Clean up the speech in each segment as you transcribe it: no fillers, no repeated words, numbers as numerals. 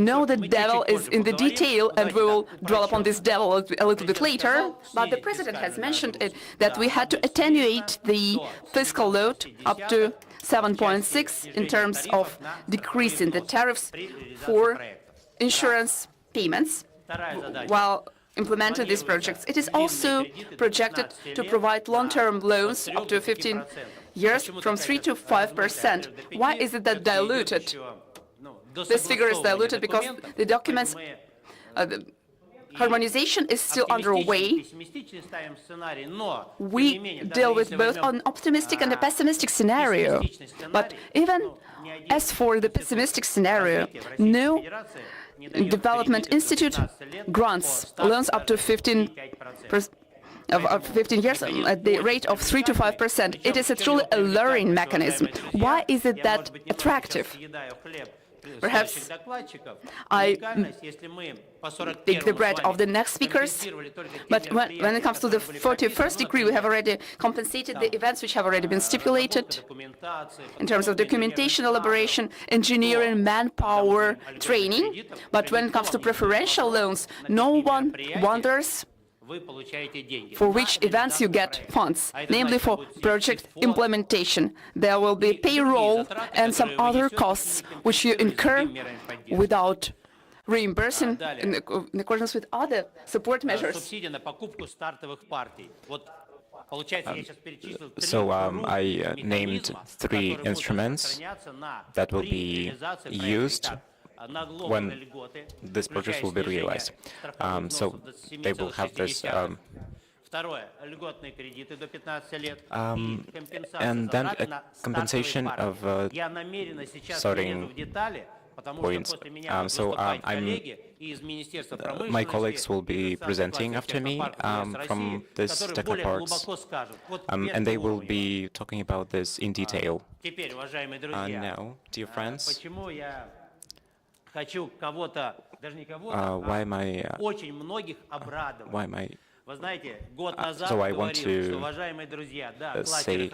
know the devil is in the detail, and we will dwell upon this devil a little bit later, but the President has mentioned it, that we had to attenuate the fiscal load up to 7.6 in terms of decreasing the tariffs for insurance payments while implementing these projects. It is also projected to provide long-term loans up to 15 years from 3 to 5%. Why is it that diluted? This figure is diluted because the documents, the harmonization is still underway. We deal with both an optimistic and a pessimistic scenario. But even as for the pessimistic scenario, no development institute grants loans up to 15 years at the rate of 3 to 5%. It is a truly alluring mechanism. Why is it that attractive? Perhaps I take the bread of the next speakers, but when it comes to the 41st decree, we have already compensated the events which have already been stipulated in terms of documentation, elaboration, engineering, manpower, training. But when it comes to preferential loans, no one wonders for which events you get funds, namely for project implementation. There will be payroll and some other costs which you incur without reimbursing in accordance with other support measures. So I named 3 instruments that will be used when this project will be realized. So they will have this and then a compensation of starting points. My colleagues will be presenting after me from this technical parts, and they will be talking about this in detail. Now, dear friends, why am I so I want to say,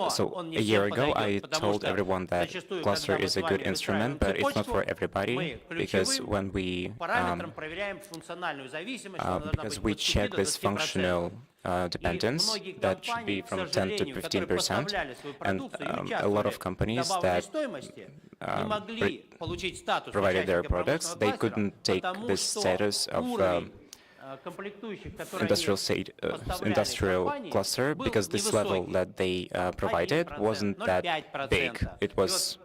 so a year ago I told everyone that cluster is a good instrument, but it's not for everybody, because when we check this functional dependence, that should be from 10 to 15%, and a lot of companies that provided their products, they couldn't take this status of industrial cluster because this level that they provided wasn't that big. It was,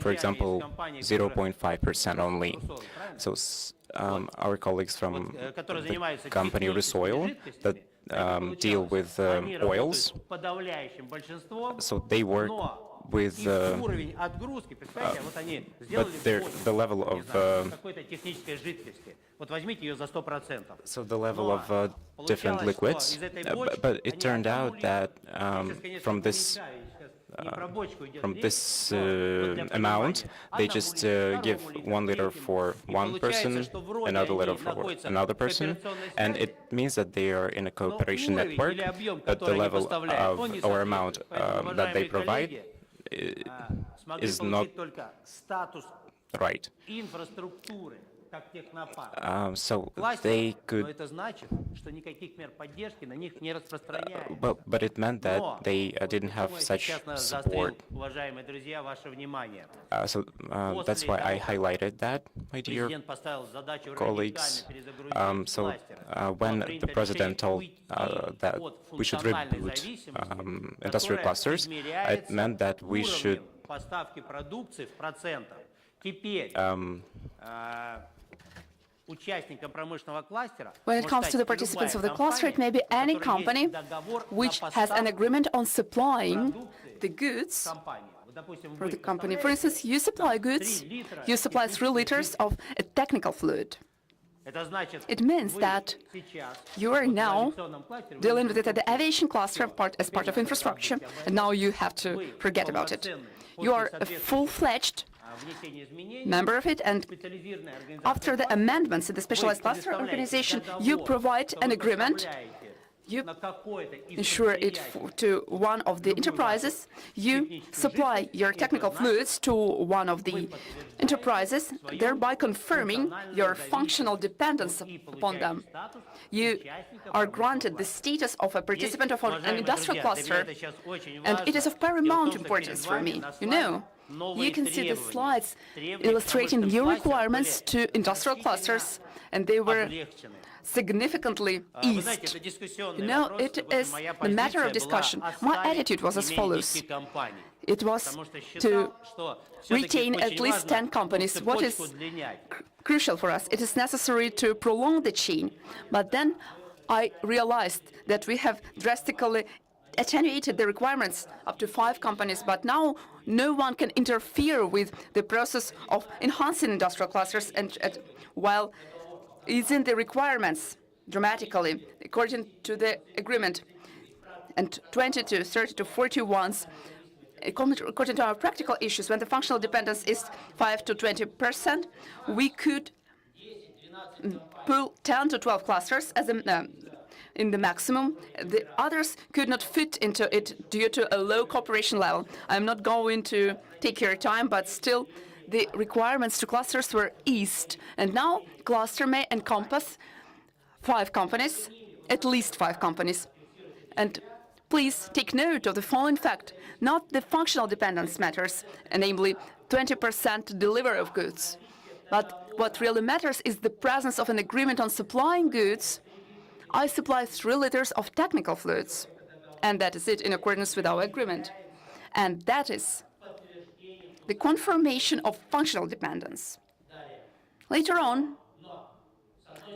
for example, 0.5% only. So our colleagues from the company Rusoil that deal with oils, so they work with but the level of so the level of different liquids, but it turned out that from this amount, they just give 1 liter for one person, another liter for another person, and it means that they are in a cooperation network, but the level of or amount that they provide is not right. So they could, but it meant that they didn't have such support. So that's why I highlighted that, my dear colleagues. So when the President told that we should reboot industrial clusters, it meant that we should when it comes to the participants of the cluster, it may be any company which has an agreement on supplying the goods for the company. For instance, you supply goods, you supply 3 liters of a technical fluid. It means that you are now dealing with it at the aviation cluster as part of infrastructure, and now you have to forget about it. You are a full-fledged member of it, and after the amendments in the specialized cluster organization, you provide an agreement. you insure it to one of the enterprises, you supply your technical fluids to one of the enterprises, thereby confirming your functional dependence upon them. You are granted the status of a participant of an industrial cluster, and it is of paramount importance for me. You can see the slides illustrating new requirements to industrial clusters, and they were significantly eased. It is a matter of discussion. My attitude was as follows. It was to retain at least 10 companies. What is crucial for us? It is necessary to prolong the chain. But then I realized that we have drastically attenuated the requirements up to 5 companies, but now no one can interfere with the process of enhancing industrial clusters and while easing the requirements dramatically according to the agreement. And 20 to 30 to 41, according to our practical issues, when the functional dependence is 5 to 20%, we could pull 10 to 12 clusters as in the maximum. The others could not fit into it due to a low cooperation level. I'm not going to take your time, but still the requirements to clusters were eased. And now cluster may encompass 5 companies, at least 5 companies. And please take note of the following fact. Not the functional dependence matters, namely 20% delivery of goods. But what really matters is the presence of an agreement on supplying goods. I supply 3 liters of technical fluids, and that is it in accordance with our agreement. And that is the confirmation of functional dependence. Later on,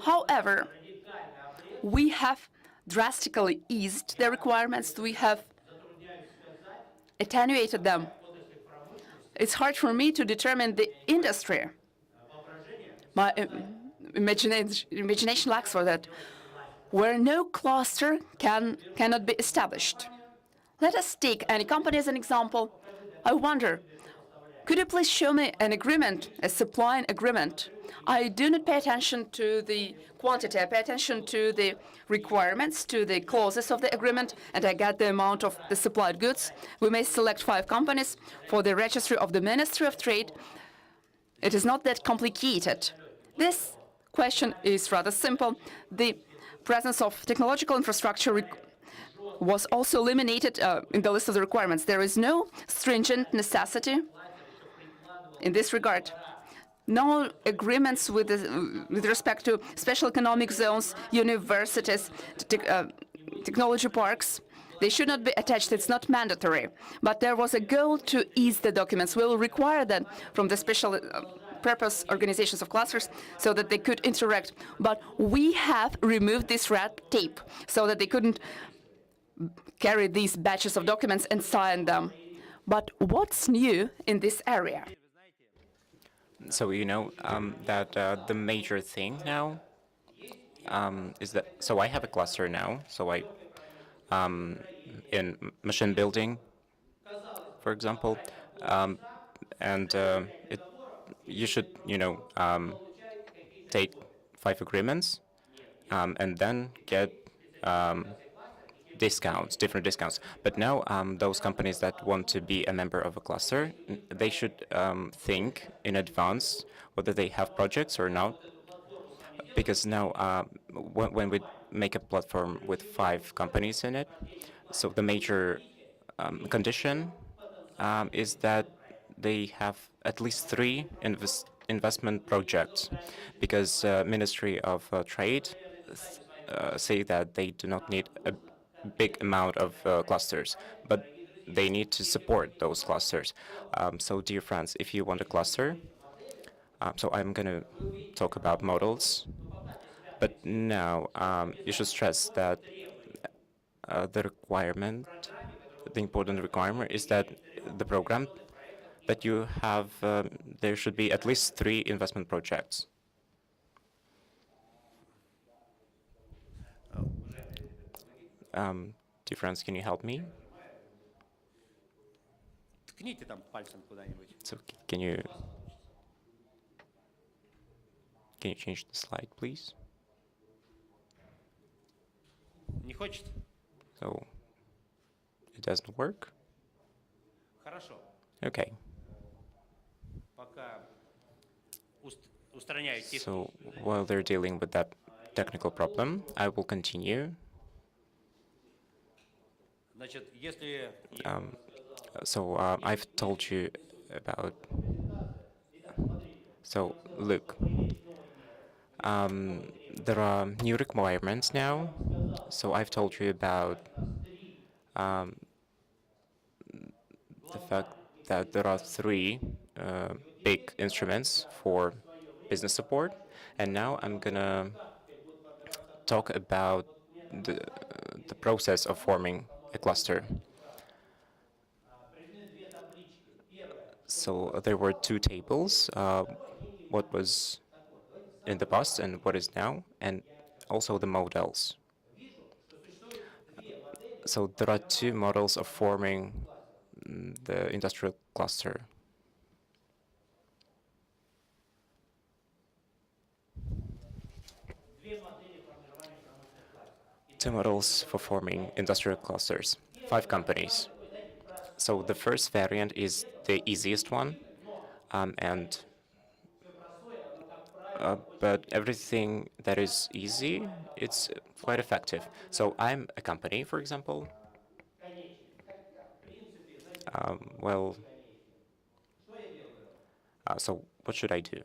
however, we have drastically eased the requirements. We have attenuated them. It's hard for me to determine the industry. My imagination lacks for that, where no cluster cannot be established. Let us take any company as an example. I wonder, could you please show me an agreement, a supplying agreement? I do not pay attention to the quantity. I pay attention to the requirements, to the clauses of the agreement, and I get the amount of the supplied goods. We may select 5 companies for the registry of the Ministry of Trade. It is not that complicated. This question is rather simple. The presence of technological infrastructure was also eliminated in the list of the requirements. There is no stringent necessity in this regard. No agreements with respect to special economic zones, universities, technology parks. They should not be attached. It's not mandatory. But there was a goal to ease the documents. We will require that from the special purpose organizations of clusters so that they could interact. But we have removed this red tape so that they couldn't carry these batches of documents and sign them. But what's new in this area? So that the major thing now is that, so I have a cluster now, so I in machine building, for example, and you should take 5 agreements and then get discounts, different discounts. But now those companies that want to be a member of a cluster, they should think in advance whether they have projects or not. Because now when we make a platform with 5 companies in it, so the major condition is that they have at least 3 investment projects, because Ministry of Trade say that they do not need a big amount of clusters, but they need to support those clusters. So dear friends, if you want a cluster, so I'm going to talk about models, but now you should stress that the important requirement is that the program that you have, there should be at least 3 investment projects. Dear friends, can you help me? So can you change the slide, please? So it doesn't work? Okay. So while they're dealing with that technical problem, I will continue. I've told you about. So look, there are new requirements now. So I've told you about um, the fact that there are three big instruments for business support, and now I'm gonna talk about the, the process of forming a cluster. So there were two tables, what was in the past and what is now, and also the models. So there are two models of forming the industrial cluster. Two models for forming industrial clusters, 5 companies. So the first variant is the easiest one, but everything that is easy, it's quite effective. So I'm a company, for example. Well, so what should I do?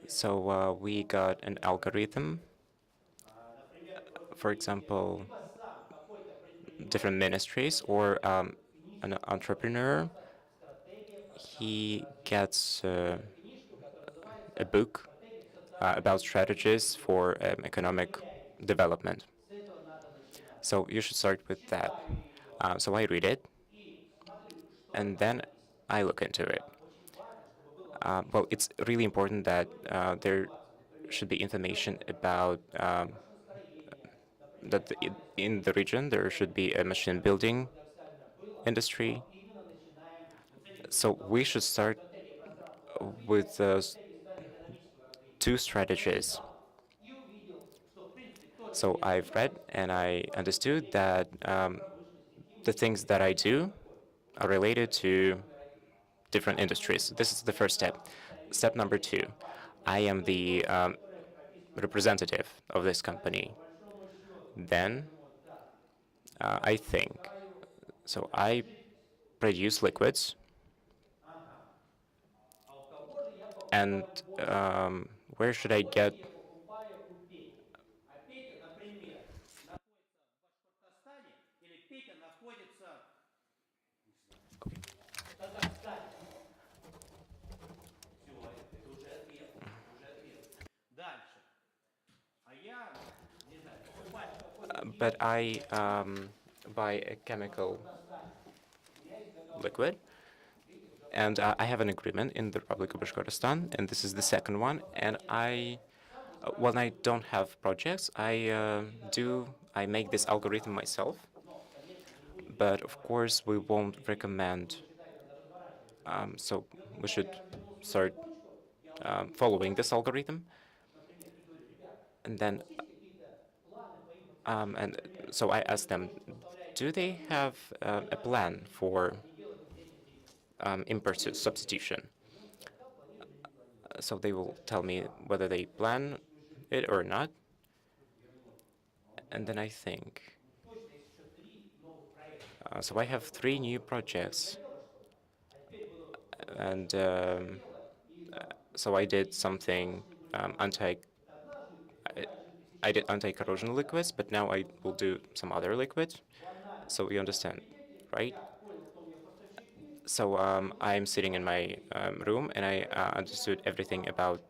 So we got an algorithm. For example, different ministries or an entrepreneur, he gets a book about strategies for economic development. So you should start with that. So I read it, and then I look into it. Well, it's really important that there should be information about that in the region there should be a machine building industry. So we should start with those 2 strategies. So I've read and I understood that the things that I do are related to different industries. This is the first step. Step number 2, I am the representative of this company. Then I think. So I produce liquids, and where should I get? But I buy a chemical liquid, and I have an agreement in the Republic of Bashkortostan, and this is the second one. And when I don't have projects, I make this algorithm myself. But of course, we won't recommend. So we should start following this algorithm, and then and so I asked them, do they have a plan for import substitution? So they will tell me whether they plan it or not. And then I think, so I have 3 new projects. And so I did something I did anti-corrosion liquids, but now I will do some other liquids. So you understand, right? So I'm sitting in my room, and I understood everything about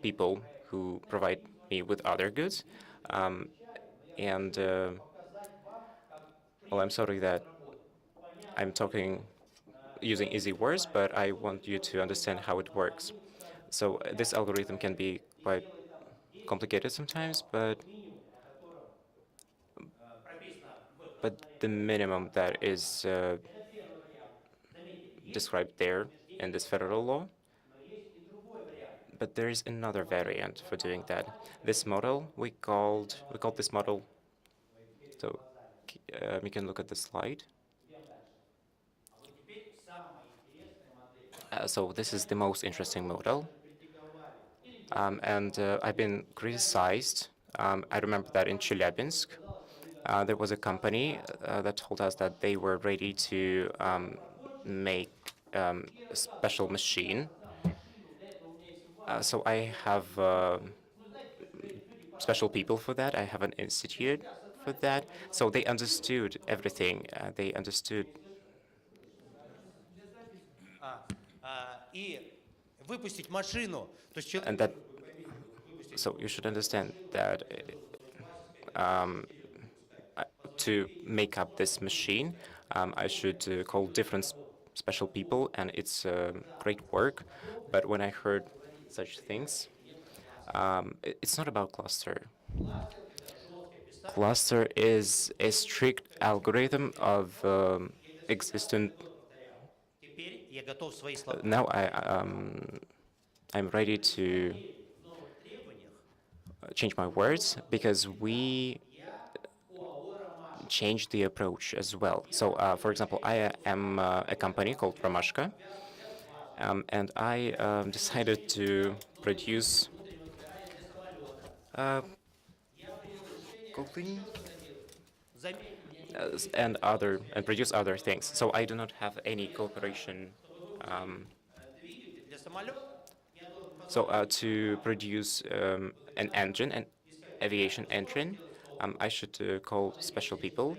people who provide me with other goods. And well, I'm sorry that I'm talking using easy words, but I want you to understand how it works. So this algorithm can be quite complicated sometimes, but the minimum that is described there in this federal law, But there is another variant for doing that. This model, we called this model, so you can look at the slide. So this is the most interesting model. And I've been criticized. I remember that in Chelyabinsk, there was a company that told us that they were ready to make a special machine. So I have special people for that. I have an institute for that. So they understood everything. They understood. And that, so you should understand that to make up this machine, I should call different special people, and it's great work. But when I heard such things, it's not about cluster. Cluster is a strict algorithm of existent. Now I'm ready to change my words because we change the approach as well. So, for example, I am a company called Romashka, and I decided to produce clothing and produce other things. So I do not have any cooperation. To produce an engine, an aviation engine, I should call special people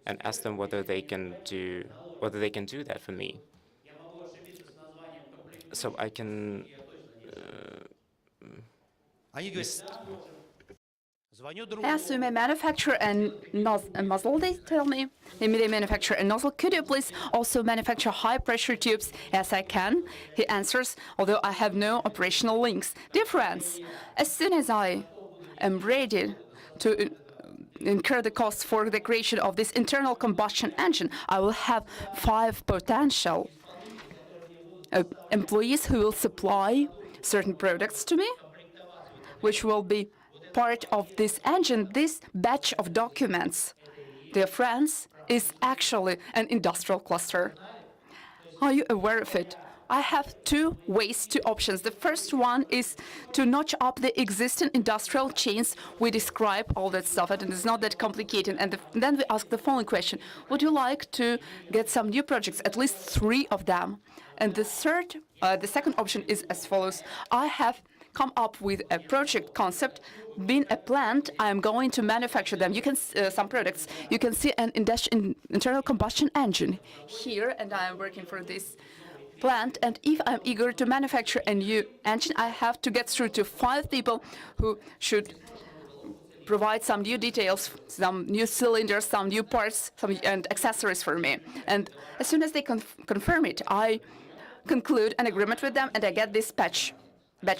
and ask them whether they can do that for me. So I can. Yes, we may manufacture a muzzle, they tell me. They manufacture a nozzle. Could you please also manufacture high-pressure tubes? Yes, I can, he answers, although I have no operational links. Dear friends, as soon as I am ready to incur the costs for the creation of this internal combustion engine, I will have 5 potential employees who will supply certain products to me, which will be part of this engine. This batch of documents, dear friends, is actually an industrial cluster. Are you aware of it? I have 2 ways, 2 options. The first one is to notch up the existing industrial chains. We describe all that stuff, and it's not that complicated. And then we ask the following question: would you like to get some new projects, at least 3 of them? And the second option is as follows: I have come up with a project concept. Being a plant, I am going to manufacture them. You can some products. You can see an internal combustion engine here, and I am working for this plant. And if I'm eager to manufacture a new engine, I have to get through to 5 people who should provide some new details, some new cylinders, some new parts, and accessories for me. And as soon as they confirm it, I conclude an agreement with them, and I get this batch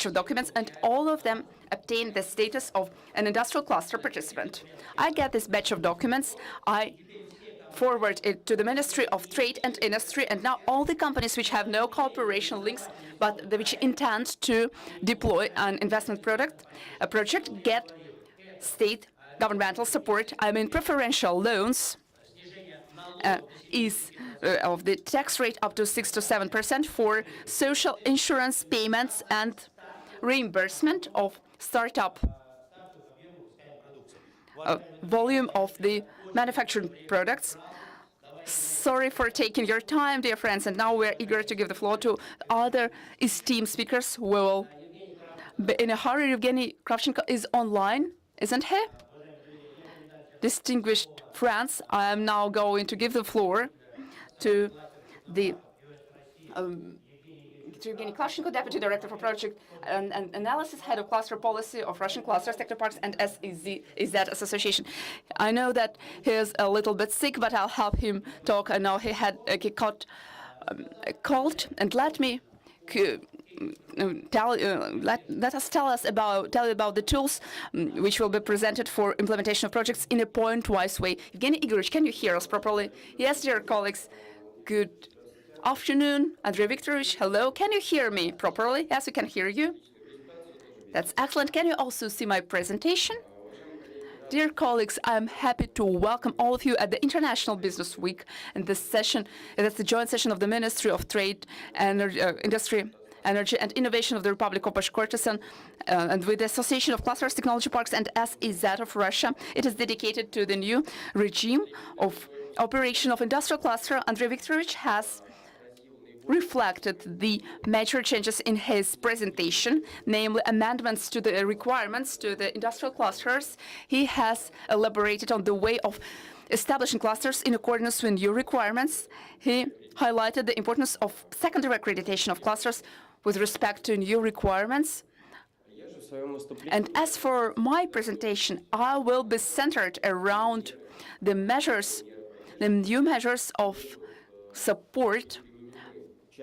of documents, and all of them obtain the status of an industrial cluster participant. I get this batch of documents, I forward it to the Ministry of Trade and Industry, and now all the companies which have no cooperation links, but which intend to deploy an investment project get state governmental support. I mean, preferential loans of the tax rate up to 6 to 7% for social insurance payments and reimbursement of startup volume of the manufactured products. Sorry for taking your time, dear friends, and now we're eager to give the floor to other esteemed speakers who will be in a hurry. Evgeny Kravchenko is online, isn't he? Distinguished friends, I am now going to give the floor to the Evgeny Kravchenko, Deputy Director for Project and Analysis, Head of Cluster Policy of Russian Clusters, Technoparks, and SEZ Association. I know that he is a little bit sick, but I'll help him talk. I know he caught a cold, and let us tell you about the tools which will be presented for implementation of projects in a point-wise way. Evgeny Igorevich, can you hear us properly? Yes, dear colleagues. Good afternoon. Andrei Viktorovich, hello. Can you hear me properly? Yes, we can hear you. That's excellent. Can you also see my presentation? Dear colleagues, I'm happy to welcome all of you at the International Business Week and this session. That's the joint session of the Ministry of Trade, Industry, Energy and Innovation of the Republic of Bashkortostan and with the Association of Clusters, Technology Parks and SEZ of Russia. It is dedicated to the new regime of operation of industrial cluster. Andrei Viktorovich has reflected the major changes in his presentation, namely amendments to the requirements to the industrial clusters. He has elaborated on the way of establishing clusters in accordance with new requirements. He highlighted the importance of secondary accreditation of clusters with respect to new requirements. And as for my presentation, I will be centered around the measures, the new measures of support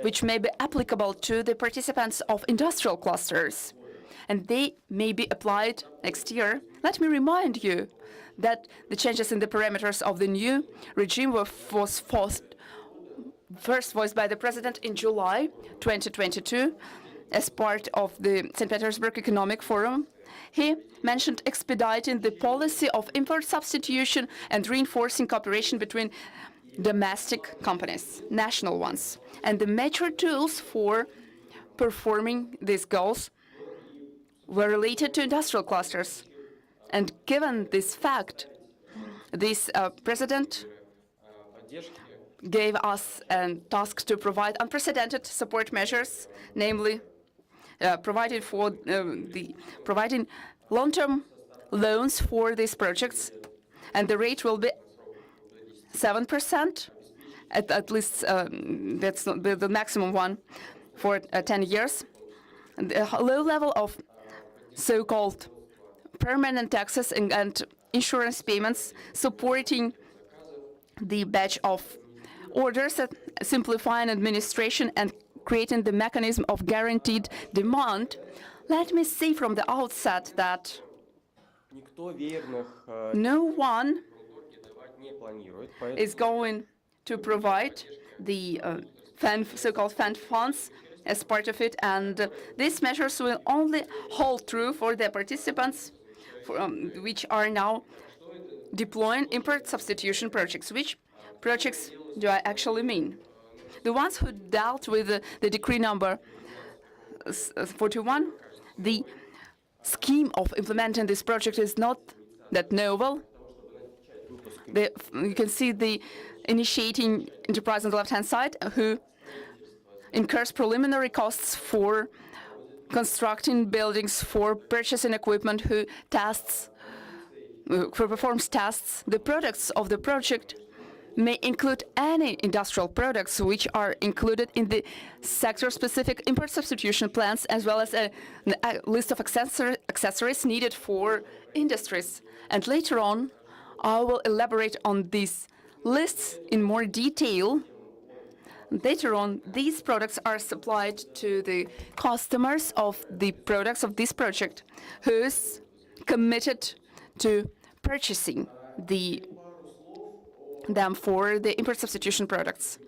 which may be applicable to the participants of industrial clusters, and they may be applied next year. Let me remind you that the changes in the parameters of the new regime was first voiced by the President in July 2022 as part of the St. Petersburg Economic Forum. He mentioned expediting the policy of import substitution and reinforcing cooperation between domestic companies, national ones. And the major tools for performing these goals were related to industrial clusters. And given this fact, this President gave us a task to provide unprecedented support measures, namely providing long-term loans for these projects, and the rate will be 7%, at least that's not the maximum one for 10 years. And a low level of so-called permanent taxes and insurance payments supporting the batch of orders, simplifying administration and creating the mechanism of guaranteed demand. Let me say from the outset that no one is going to provide the so-called FAN funds as part of it, and these measures will only hold true for the participants which are now deploying import substitution projects. Which projects do I actually mean? The ones who dealt with the decree number 41, the scheme of implementing this project is not that novel. You can see the initiating enterprise on the left-hand side who incurs preliminary costs for constructing buildings, for purchasing equipment, who performs tests. The products of the project may include any industrial products which are included in the sector-specific import substitution plans, as well as a list of accessories needed for industries. And later on, I will elaborate on these lists in more detail. Later on, these products are supplied to the customers of the products of this project, who is committed to purchasing them for the import substitution products.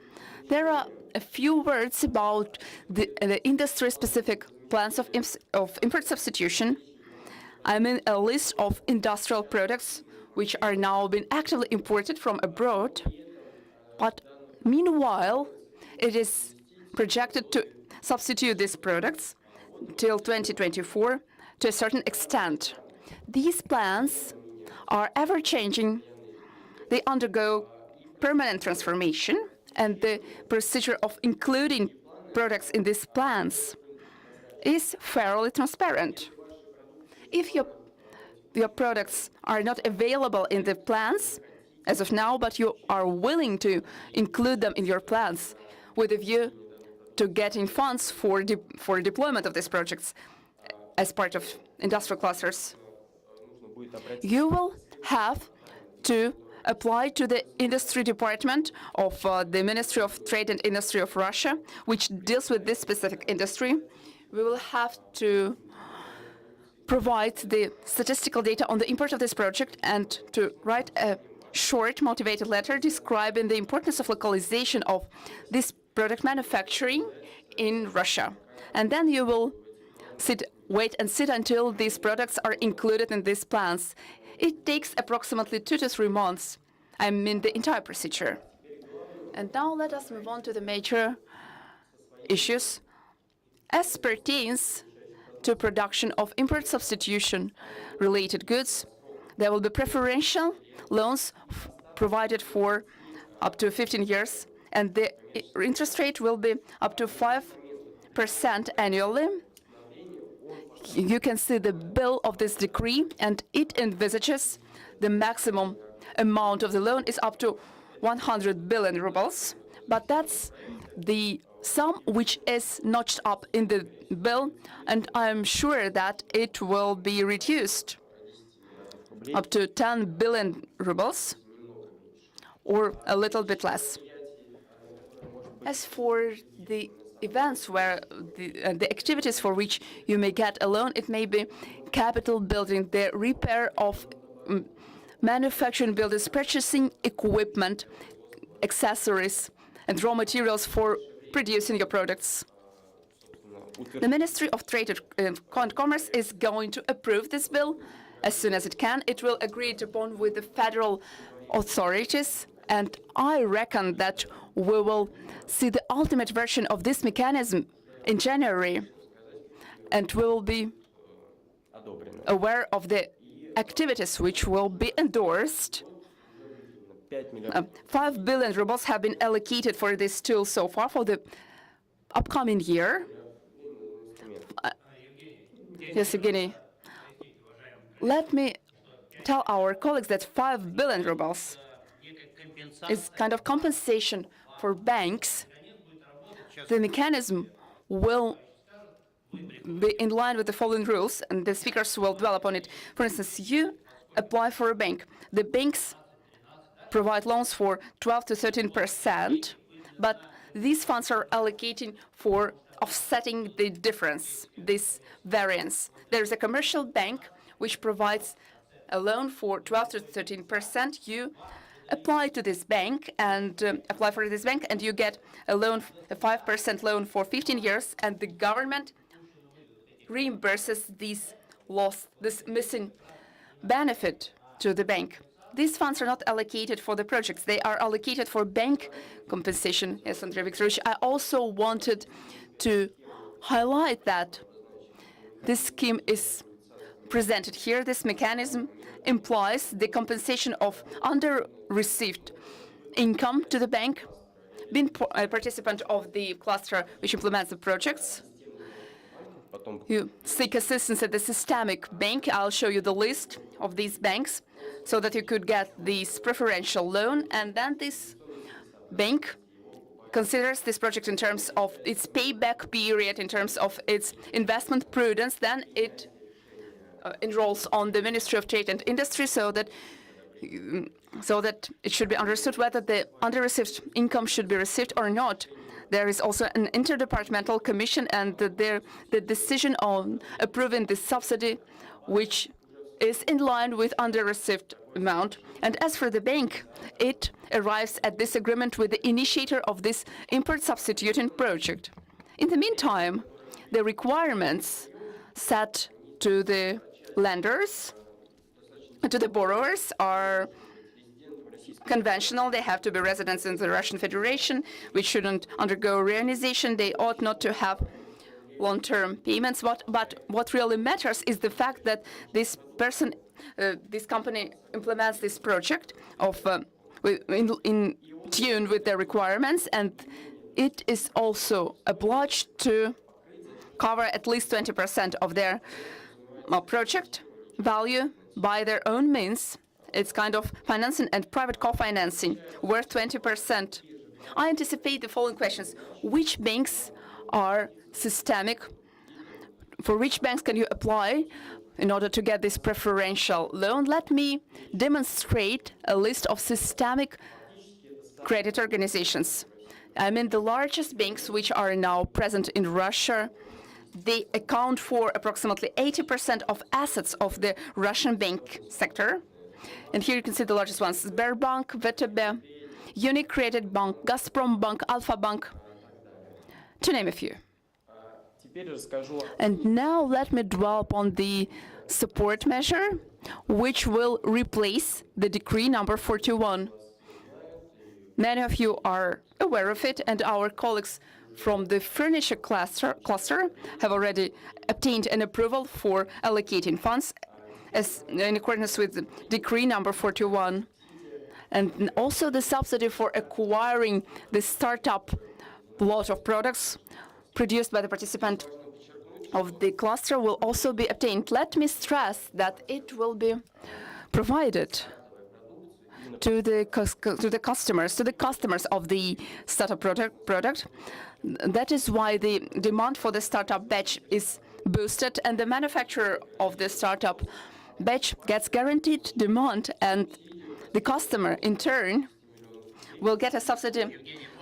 There are a few words about the industry-specific plans of import substitution. I mean a list of industrial products which are now being actively imported from abroad, but meanwhile, it is projected to substitute these products till 2024 to a certain extent. These plans are ever-changing. They undergo permanent transformation, and the procedure of including products in these plans is fairly transparent. If your products are not available in the plans as of now, but you are willing to include them in your plans with a view to getting funds for deployment of these projects as part of industrial clusters, you will have to apply to the industry department of the Ministry of Trade and Industry of Russia, which deals with this specific industry. We will have to provide the statistical data on the import of this project and to write a short motivated letter describing the importance of localization of this product manufacturing in Russia. And then you will wait and sit until these products are included in these plans. It takes approximately 2 to 3 months. I mean the entire procedure. And now let us move on to the major issues. As pertains to production of import substitution related goods, there will be preferential loans provided for up to 15 years, and the interest rate will be up to 5% annually. You can see the bill of this decree, and it envisages the maximum amount of the loan is up to 100 billion rubles, but that's the sum which is notched up in the bill, and I'm sure that it will be reduced up to 10 billion rubles or a little bit less. As for the events where the activities for which you may get a loan, it may be capital building, the repair of manufacturing buildings, purchasing equipment, accessories, and raw materials for producing your products. The Ministry of Trade and Commerce is going to approve this bill as soon as it can. It will agree it upon with the federal authorities, and I reckon that we will see the ultimate version of this mechanism in January, and we will be aware of the activities which will be endorsed. 5 billion rubles have been allocated for this tool so far for the upcoming year. Yes, Evgeny. Let me tell our colleagues that 5 billion rubles is kind of compensation for banks. The mechanism will be in line with the following rules, and the speakers will dwell upon it. For instance, you apply for a bank. The banks provide loans for 12 to 13%, but these funds are allocating for offsetting the difference, this variance. There is a commercial bank which provides a loan for 12 to 13%. You apply to this bank and apply for this bank, and you get a loan, a 5% loan for 15 years, and the government reimburses this missing benefit to the bank. These funds are not allocated for the projects. They are allocated for bank compensation. Yes, Andrei Viktorovich, I also wanted to highlight that this scheme is presented here. This mechanism implies the compensation of under-received income to the bank, being a participant of the cluster which implements the projects. You seek assistance at the systemic bank. I'll show you the list of these banks so that you could get this preferential loan, and then this bank considers this project in terms of its payback period, in terms of its investment prudence. Then it enrolls on the Ministry of Trade and Industry so that it should be understood whether the under-received income should be received or not. There is also an interdepartmental commission, and the decision on approving the subsidy, which is in line with under-received amount. And as for the bank, it arrives at this agreement with the initiator of this import substituting project. In the meantime, the requirements set to the lenders, to the borrowers, are conventional. They have to be residents in the Russian Federation, which shouldn't undergo reorganization. They ought not to have long-term payments. But what really matters is the fact that this company implements this project in tune with their requirements, and it is also obliged to cover at least 20% of their project value by their own means. It's kind of financing and private co-financing worth 20%. I anticipate the following questions. Which banks are systemic? For which banks can you apply in order to get this preferential loan? Let me demonstrate a list of systemic credit organizations. I mean the largest banks which are now present in Russia. They account for approximately 80% of assets of the Russian bank sector. And here you can see the largest ones: Sberbank, VTB, UniCredit Bank, Gazprom Bank, Alfa Bank, to name a few. And now let me dwell upon the support measure, which will replace the decree number 41. Many of you are aware of it, and our colleagues from the furniture cluster have already obtained an approval for allocating funds as in accordance with the decree number 41. And also the subsidy for acquiring the startup lot of products produced by the participant of the cluster will also be obtained. Let me stress that it will be provided to the customers of the startup product. That is why the demand for the startup batch is boosted, and the manufacturer of the startup batch gets guaranteed demand, and the customer in turn will get a subsidy,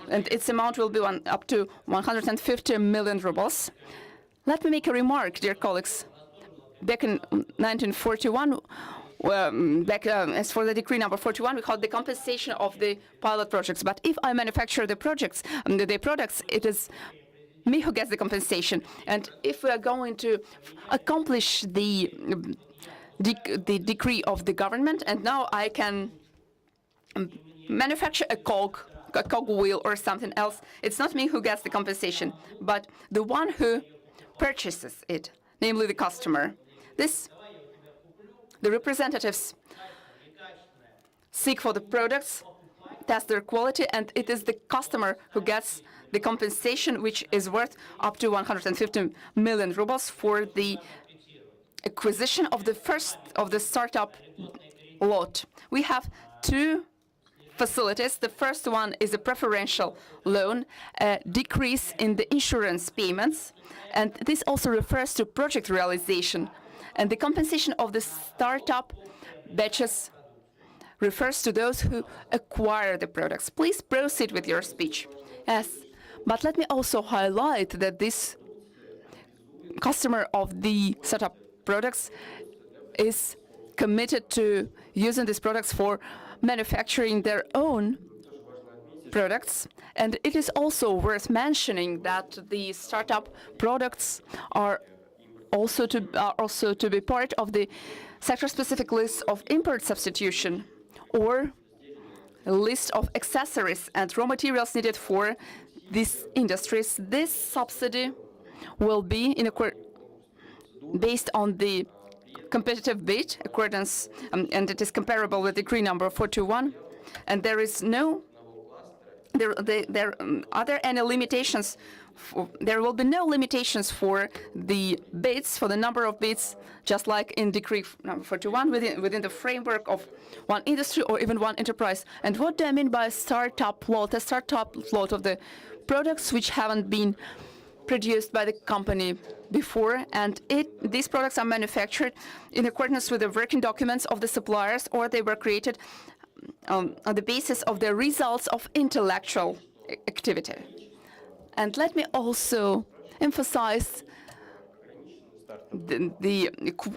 and its amount will be up to 150 million rubles. Let me make a remark, dear colleagues. Back in 1941, as for the decree number 41, we called the compensation of the pilot projects. But if I manufacture the projects, the products, it is me who gets the compensation. And if we are going to accomplish the decree of the government, and now I can manufacture a cogwheel or something else, it's not me who gets the compensation, but the one who purchases it, namely the customer. The representatives seek for the products, test their quality, and it is the customer who gets the compensation, which is worth up to 150 million rubles for the acquisition of the startup lot. We have two facilities. The first one is a preferential loan, a decrease in the insurance payments, and this also refers to project realization. And the compensation of the startup batches refers to those who acquire the products. Please proceed with your speech. Yes, but let me also highlight that this customer of the startup products is committed to using these products for manufacturing their own products. And it is also worth mentioning that the startup products are also to be part of the sector-specific list of import substitution or a list of accessories and raw materials needed for these industries. This subsidy will be based on the competitive bid accordance, and it is comparable with decree number 41. And there is no, are there any limitations? There will be no limitations for the bids, for the number of bids, just like in decree number 41, within the framework of one industry or even one enterprise. And what do I mean by startup lot? A startup lot of the products which haven't been produced by the company before, and these products are manufactured in accordance with the working documents of the suppliers, or they were created on the basis of the results of intellectual activity. And let me also emphasize the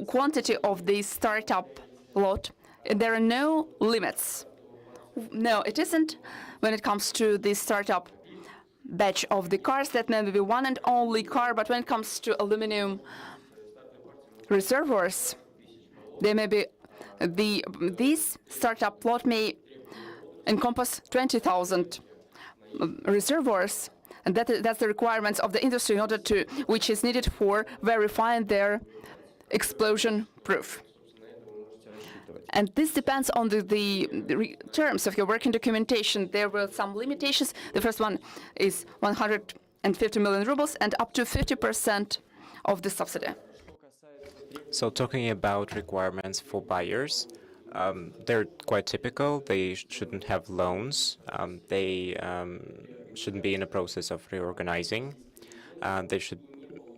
quantity of the startup lot. There are no limits. No, it isn't when it comes to the startup batch of the cars. That may be one and only car, but when it comes to aluminum reservoirs, they may be this startup lot may encompass 20,000 reservoirs. And that's the requirements of the industry in order to, which is needed for verifying their explosion proof. And this depends on the terms of your working documentation. There were some limitations. The first one is 150 million rubles and up to 50% of the subsidy. So talking about requirements for buyers, they're quite typical. They shouldn't have loans. They shouldn't be in a process of reorganizing. They should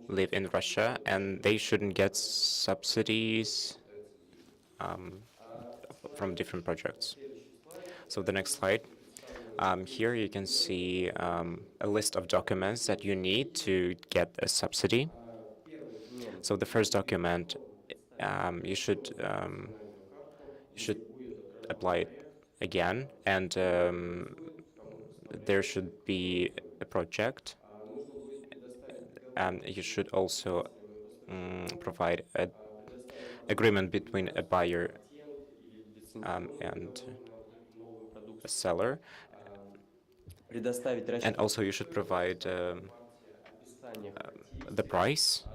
live in Russia, and they shouldn't get subsidies from different projects. So the next slide. Here you can see a list of documents that you need to get a subsidy. So the first document, you should apply it again, and there should be a project You should also provide an agreement between a buyer and a seller, and also you should provide the price,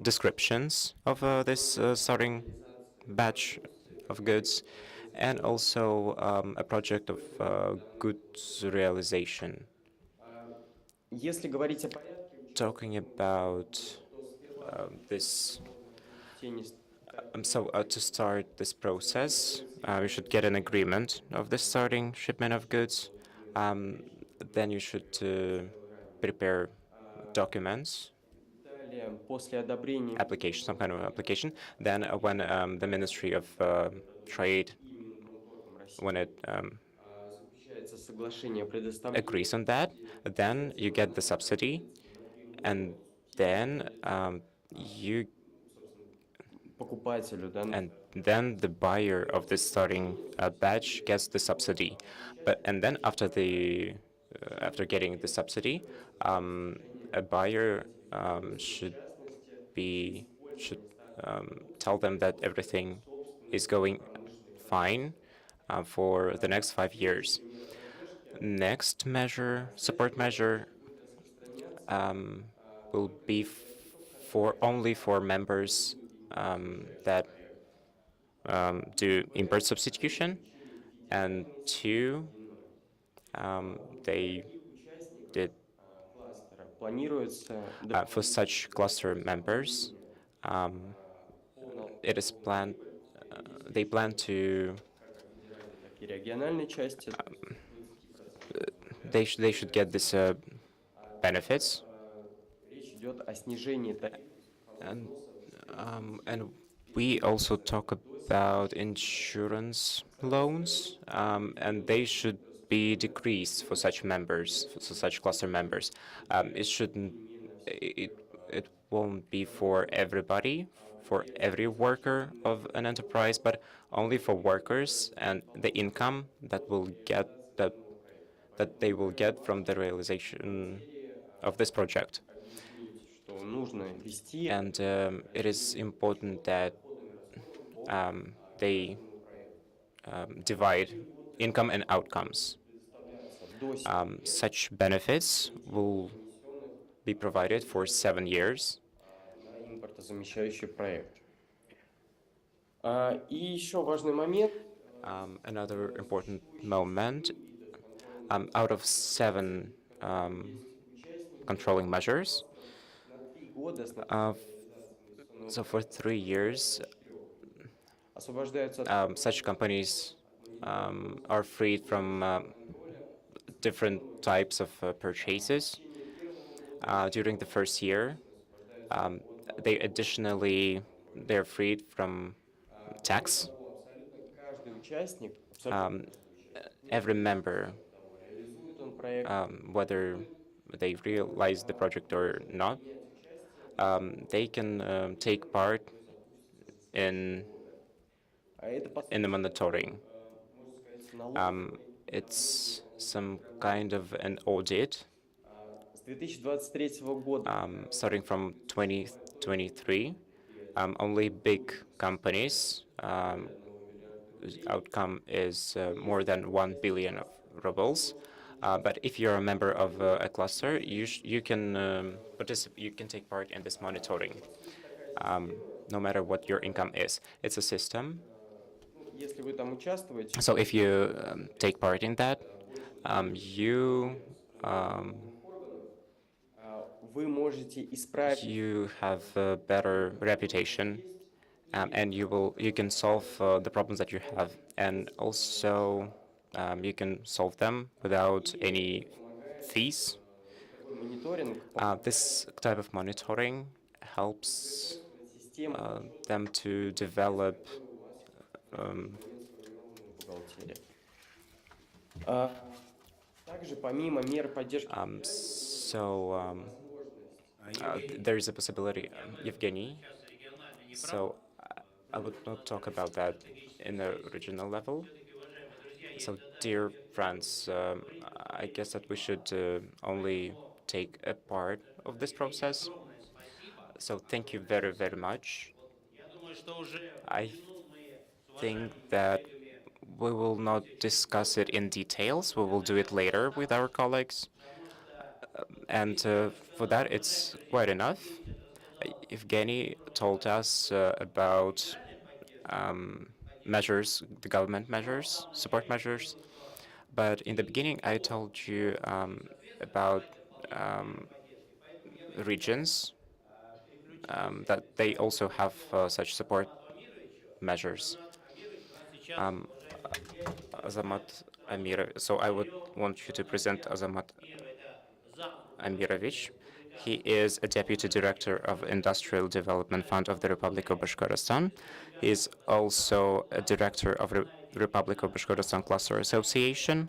descriptions of this starting batch of goods, and also a project of goods realization. Talking about this, to start this process, you should get an agreement of the starting shipment of goods. Then you should prepare documents, application, some kind of application. Then when the Ministry of Trade, when it agrees on that, then you get the subsidy, and then you and then the buyer of the starting batch gets the subsidy. And then after getting the subsidy, a buyer should tell them that everything is going fine for the next 5 years. Next measure, support measure, will be only for members that do import substitution, and two, they did for such cluster members. It is planned. They plan to. They should get this benefits. And we also talk about insurance loans, and they should be decreased for such members, for such cluster members. It shouldn't. It won't be for everybody, for every worker of an enterprise, but only for workers and the income that they will get from the realization of this project. And it is important that they divide income and outcomes. Such benefits will be provided for 7 years. Another important moment, out of 7 controlling measures, so for 3 years, such companies are freed from different types of purchases. During the first year, they're freed from tax. Every member, whether they realize the project or not, they can take part in the monitoring. It's some kind of an audit. Starting from 2023, only big companies whose outcome is more than 1 billion rubles. But if you're a member of a cluster, you can participate. You can take part in this monitoring, no matter what your income is. It's a system. So if you take part in that, you have a better reputation, and you can solve the problems that you have, and also you can solve them without any fees. This type of monitoring helps them to develop there is a possibility, Evgeny. So I would not talk about that in the regional level. So, dear friends, I guess that we should only take a part of this process. So thank you very, very much. I think that we will not discuss it in details. We will do it later with our colleagues. And for that, it's quite enough. Evgeny told us about measures, the government measures, support measures. But in the beginning, I told you about regions that they also have such support measures. Azamat Amirov. So I would want you to present Azamat Amirovich. He is a Deputy Director of Industrial Development Fund of the Republic of Bashkortostan. He is also a Director of the Republic of Bashkortostan Cluster Association.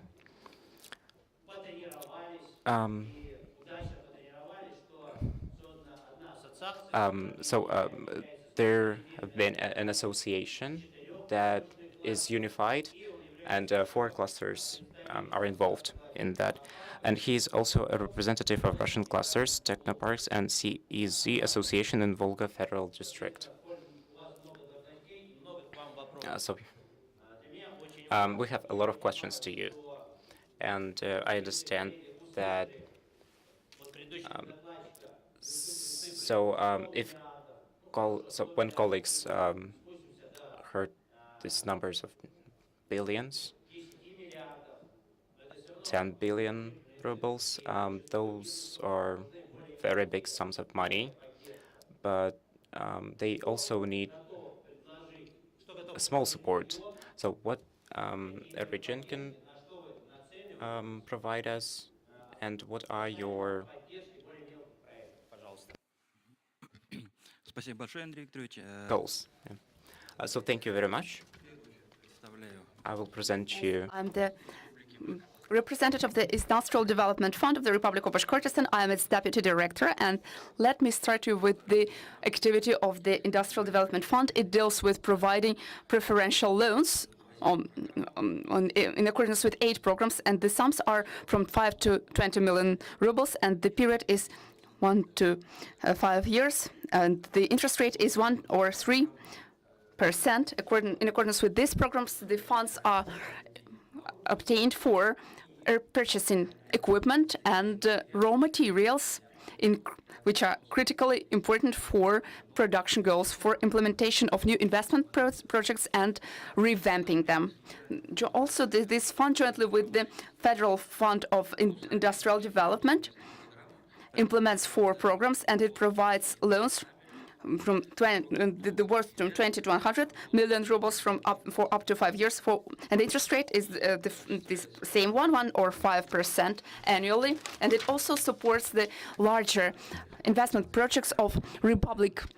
There have been an association that is unified, and 4 clusters are involved in that. And he's also a representative of Russian clusters, technoparks, and CEZ Association in Volga Federal District. We have a lot of questions to you, and I understand that when colleagues heard these numbers of billions, 10 billion rubles, those are very big sums of money, but they also need a small support. So what a region can provide us, and what are your goals? Yeah. So thank you very much. I will present you. I'm the representative of the Industrial Development Fund of the Republic of Bashkortostan. I am its Deputy Director, and let me start you with the activity of the Industrial Development Fund. It deals with providing preferential loans in accordance with 8 programs, and the sums are from 5 to 20 million rubles, and the period is 1 to 5 years, and the interest rate is 1 or 3%. In accordance with these programs, the funds are obtained for purchasing equipment and raw materials which are critically important for production goals, for implementation of new investment projects and revamping them. Also, this fund, jointly with the Federal Fund of Industrial Development, implements 4 programs, and it provides loans from the worth from 20 to 100 million rubles for up to 5 years, and the interest rate is the same 1 or 5% annually, and it also supports the larger investment projects of Republican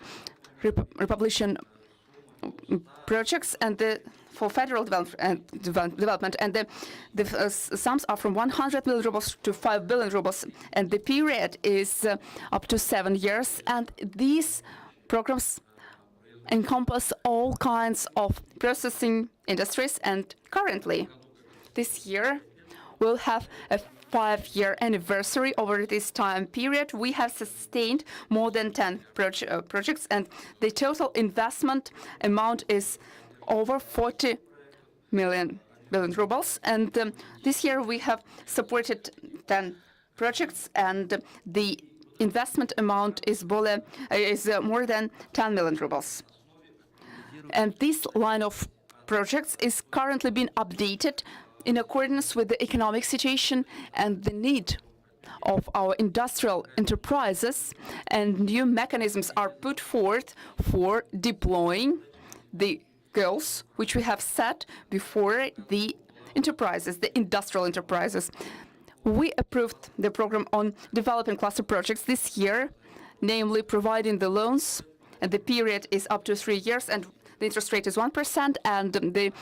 projects and for federal development, and the sums are from 100 million rubles to 5 billion rubles, and the period is up to 7 years, and these programs encompass all kinds of processing industries, and currently, this year, we'll have a 5-year anniversary. Over this time period, we have sustained more than 10 projects, and the total investment amount is over 40 billion rubles. And this year, we have supported 10 projects, and the investment amount is more than 10 million rubles. And this line of projects is currently being updated in accordance with the economic situation and the need of our industrial enterprises, and new mechanisms are put forth for deploying the goals which we have set before the enterprises, the industrial enterprises. We approved the program on developing cluster projects this year, namely providing the loans, and the period is up to 3 years, and the interest rate is 1%, and the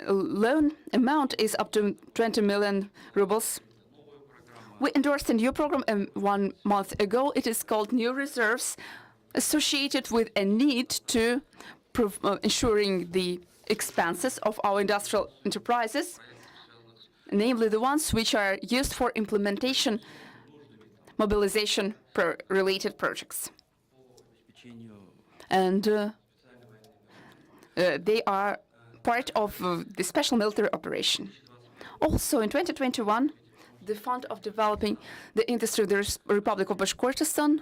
loan amount is up to 20 million rubles. We endorsed a new program 1 month ago. It is called New Reserves, associated with a need to ensuring the expenses of our industrial enterprises. namely the ones which are used for implementation, mobilization related projects. And they are part of the special military operation. Also, in 2021, the Fund of Developing the Industry of the Republic of Bashkortostan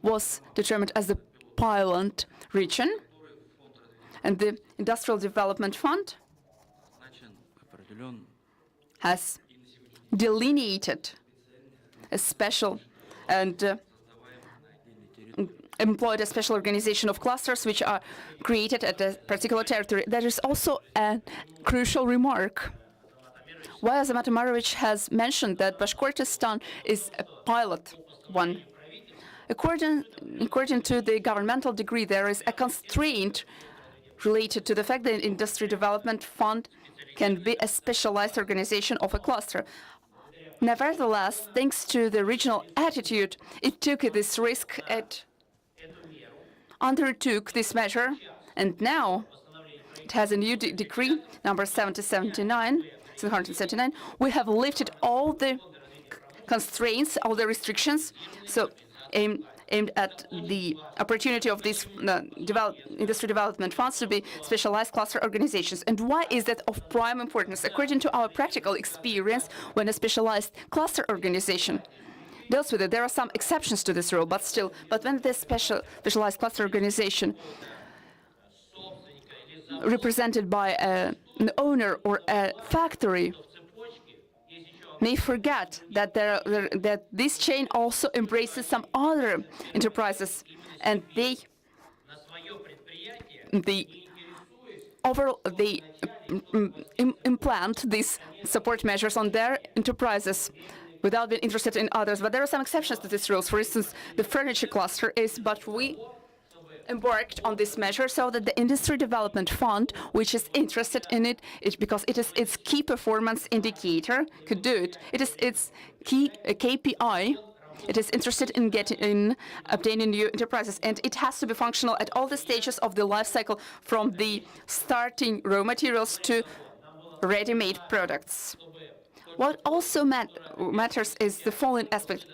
was determined as the pilot region, and the Industrial Development Fund has delineated a special and employed a special organization of clusters which are created at a particular territory. There is also a crucial remark. Why Azamat Amarovich has mentioned that Bashkortostan is a pilot one. According to the governmental decree, there is a constraint related to the fact that Industry Development Fund can be a specialized organization of a cluster. Nevertheless, thanks to the regional attitude, it took this risk, it undertook this measure, and now it has a new decree, number 779. We have lifted all the constraints, all the restrictions, so aimed at the opportunity of these industry development funds to be specialized cluster organizations. And why is that of prime importance? According to our practical experience, when a specialized cluster organization deals with it, there are some exceptions to this rule, but when this specialized cluster organization represented by an owner or a factory may forget that that this chain also embraces some other enterprises, and they implant these support measures on their enterprises without being interested in others. But there are some exceptions to these rules. For instance, the furniture cluster is, but we embarked on this measure so that the Industry Development Fund, which is interested in it, because it is its key performance indicator, could do it. It is its key KPI. It is interested in obtaining new enterprises, and it has to be functional at all the stages of the life cycle, from the starting raw materials to ready-made products. What also matters is the following aspect: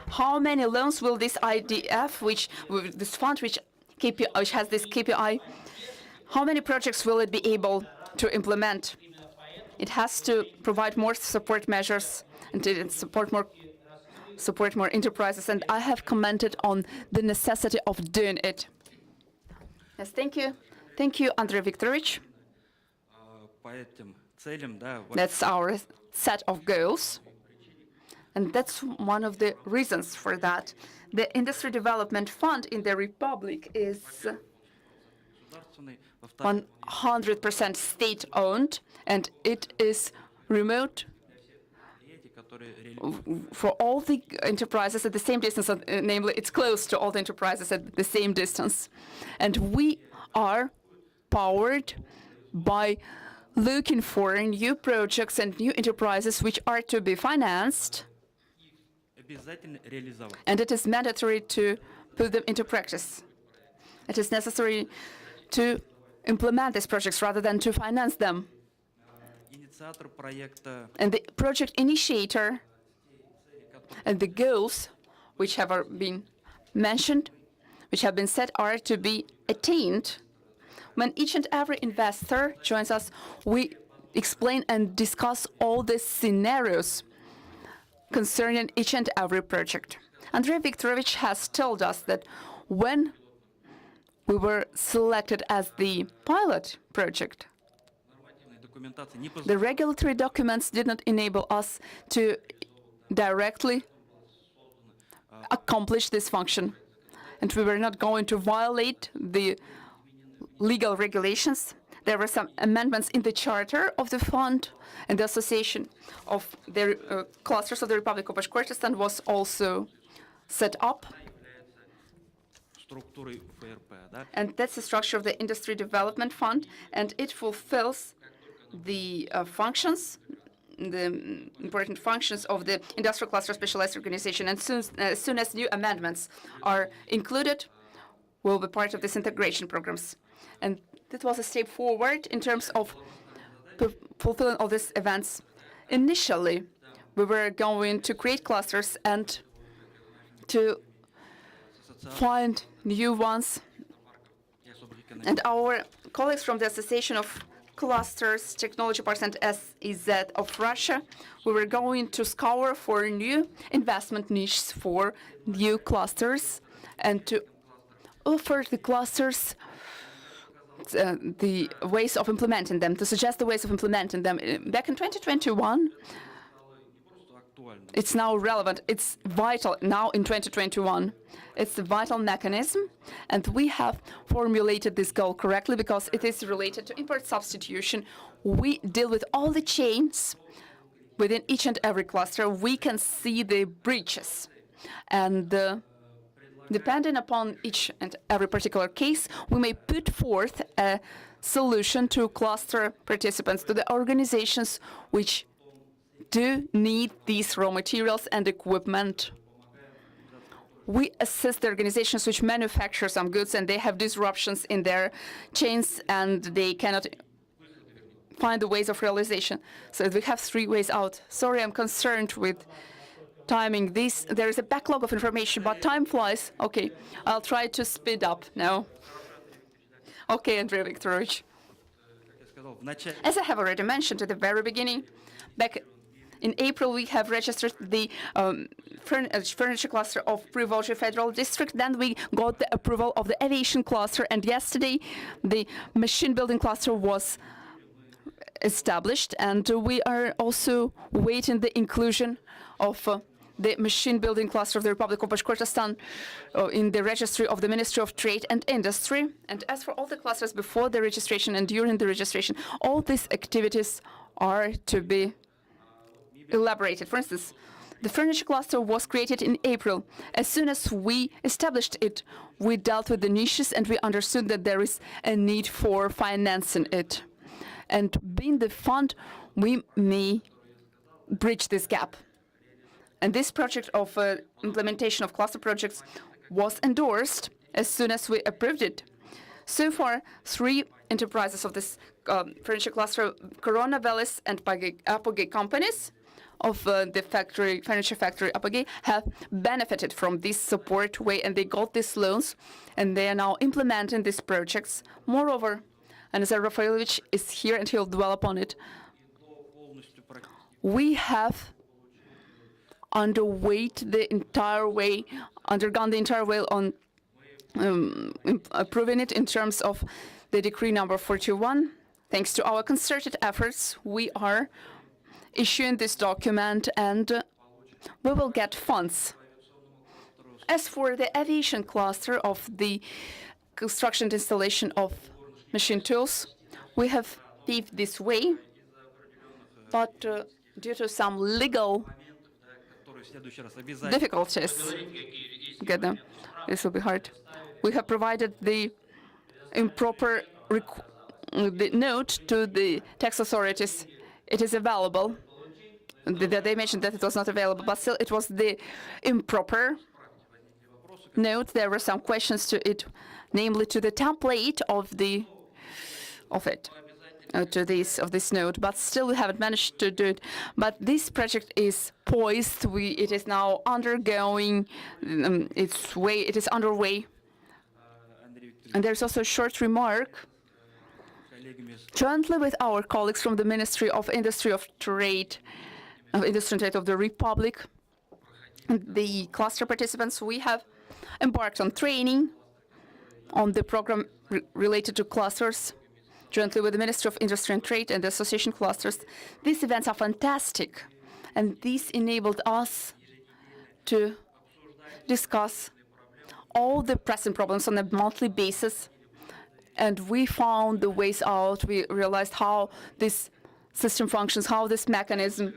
how many loans will this IDF, this fund, which has this KPI, how many projects will it be able to implement? It has to provide more support measures and to support more enterprises, and I have commented on the necessity of doing it. Yes, thank you. Thank you, Andrei Viktorovich. That's our set of goals, and that's one of the reasons for that. The Industry Development Fund in the Republic is 100% state-owned, and it is remote for all the enterprises at the same distance, namely it's close to all the enterprises at the same distance. And we are powered by looking for new projects and new enterprises which are to be financed, and it is mandatory to put them into practice. It is necessary to implement these projects rather than to finance them. And the project initiator and the goals which have been mentioned, which have been set, are to be attained. When each and every investor joins us, we explain and discuss all the scenarios concerning each and every project. Andrei Viktorovich has told us that when we were selected as the pilot project, the regulatory documents did not enable us to directly accomplish this function, and we were not going to violate the legal regulations. There were some amendments in the charter of the fund, and the association of the clusters of the Republic of Bashkortostan was also set up. And that's the structure of the Industry Development Fund, and it fulfills the functions, the important functions of the Industrial Cluster Specialized Organization. And as soon as new amendments are included, will be part of this integration programs. And that was a step forward in terms of fulfilling all these events. Initially, we were going to create clusters and to find new ones. And our colleagues from the Association of Clusters, Technology Parks and SEZ of Russia, we were going to scour for new investment niches for new clusters and to offer the clusters the ways of implementing them, to suggest the ways of implementing them. Back in 2021, it's now relevant, it's vital now in 2021. It's a vital mechanism, and we have formulated this goal correctly because it is related to import substitution. We deal with all the chains within each and every cluster. We can see the breaches, and depending upon each and every particular case, we may put forth a solution to cluster participants, to the organizations which do need these raw materials and equipment. We assist the organizations which manufacture some goods and they have disruptions in their chains and they cannot find the ways of realization. So we have 3 ways out. Sorry, I'm concerned with timing this. There is a backlog of information, but time flies. Okay, I'll try to speed up now. Okay, Andrei Viktorovich. As I have already mentioned at the very beginning, back in April, we have registered the furniture cluster of Privolzhye Federal District. Then we got the approval of the aviation cluster, and yesterday the machine building cluster was established, and we are also waiting the inclusion of the machine building cluster of the Republic of Bashkortostan in the registry of the Ministry of Trade and Industry. And as for all the clusters before the registration and during the registration, all these activities are to be elaborated. For instance, the furniture cluster was created in April. As soon as we established it, we dealt with the niches and we understood that there is a need for financing it. And being the fund, we may bridge this gap. And this project of implementation of cluster projects was endorsed as soon as we approved it. So far, 3 enterprises of this furniture cluster, Corona, Velis, and Apogee companies of the furniture factory Apogee, have benefited from this support way, and they got these loans, and they are now implementing these projects. Moreover, and Nazar Rafaelovich is here, and he'll dwell upon it, we have undergone the entire way on approving it in terms of the decree number 41. Thanks to our concerted efforts, we are issuing this document and we will get funds. As for the aviation cluster of the construction and installation of machine tools, we have paved this way, but due to some legal difficulties, this will be hard. We have provided the improper the note to the tax authorities. It is available. They mentioned that it was not available, but still it was the improper note. There were some questions to it, namely to the template of this note, but still we haven't managed to do it. But this project is poised. It is now undergoing its way. It is underway. And there's also a short remark. Jointly with our colleagues from the Ministry of Industry and Trade of the Republic, the cluster participants, we have embarked on training on the program related to clusters, jointly with the Ministry of Industry and Trade and the Association Clusters. These events are fantastic, and these enabled us to discuss all the pressing problems on a monthly basis, and we found the ways out. We realized how this system functions, how this mechanism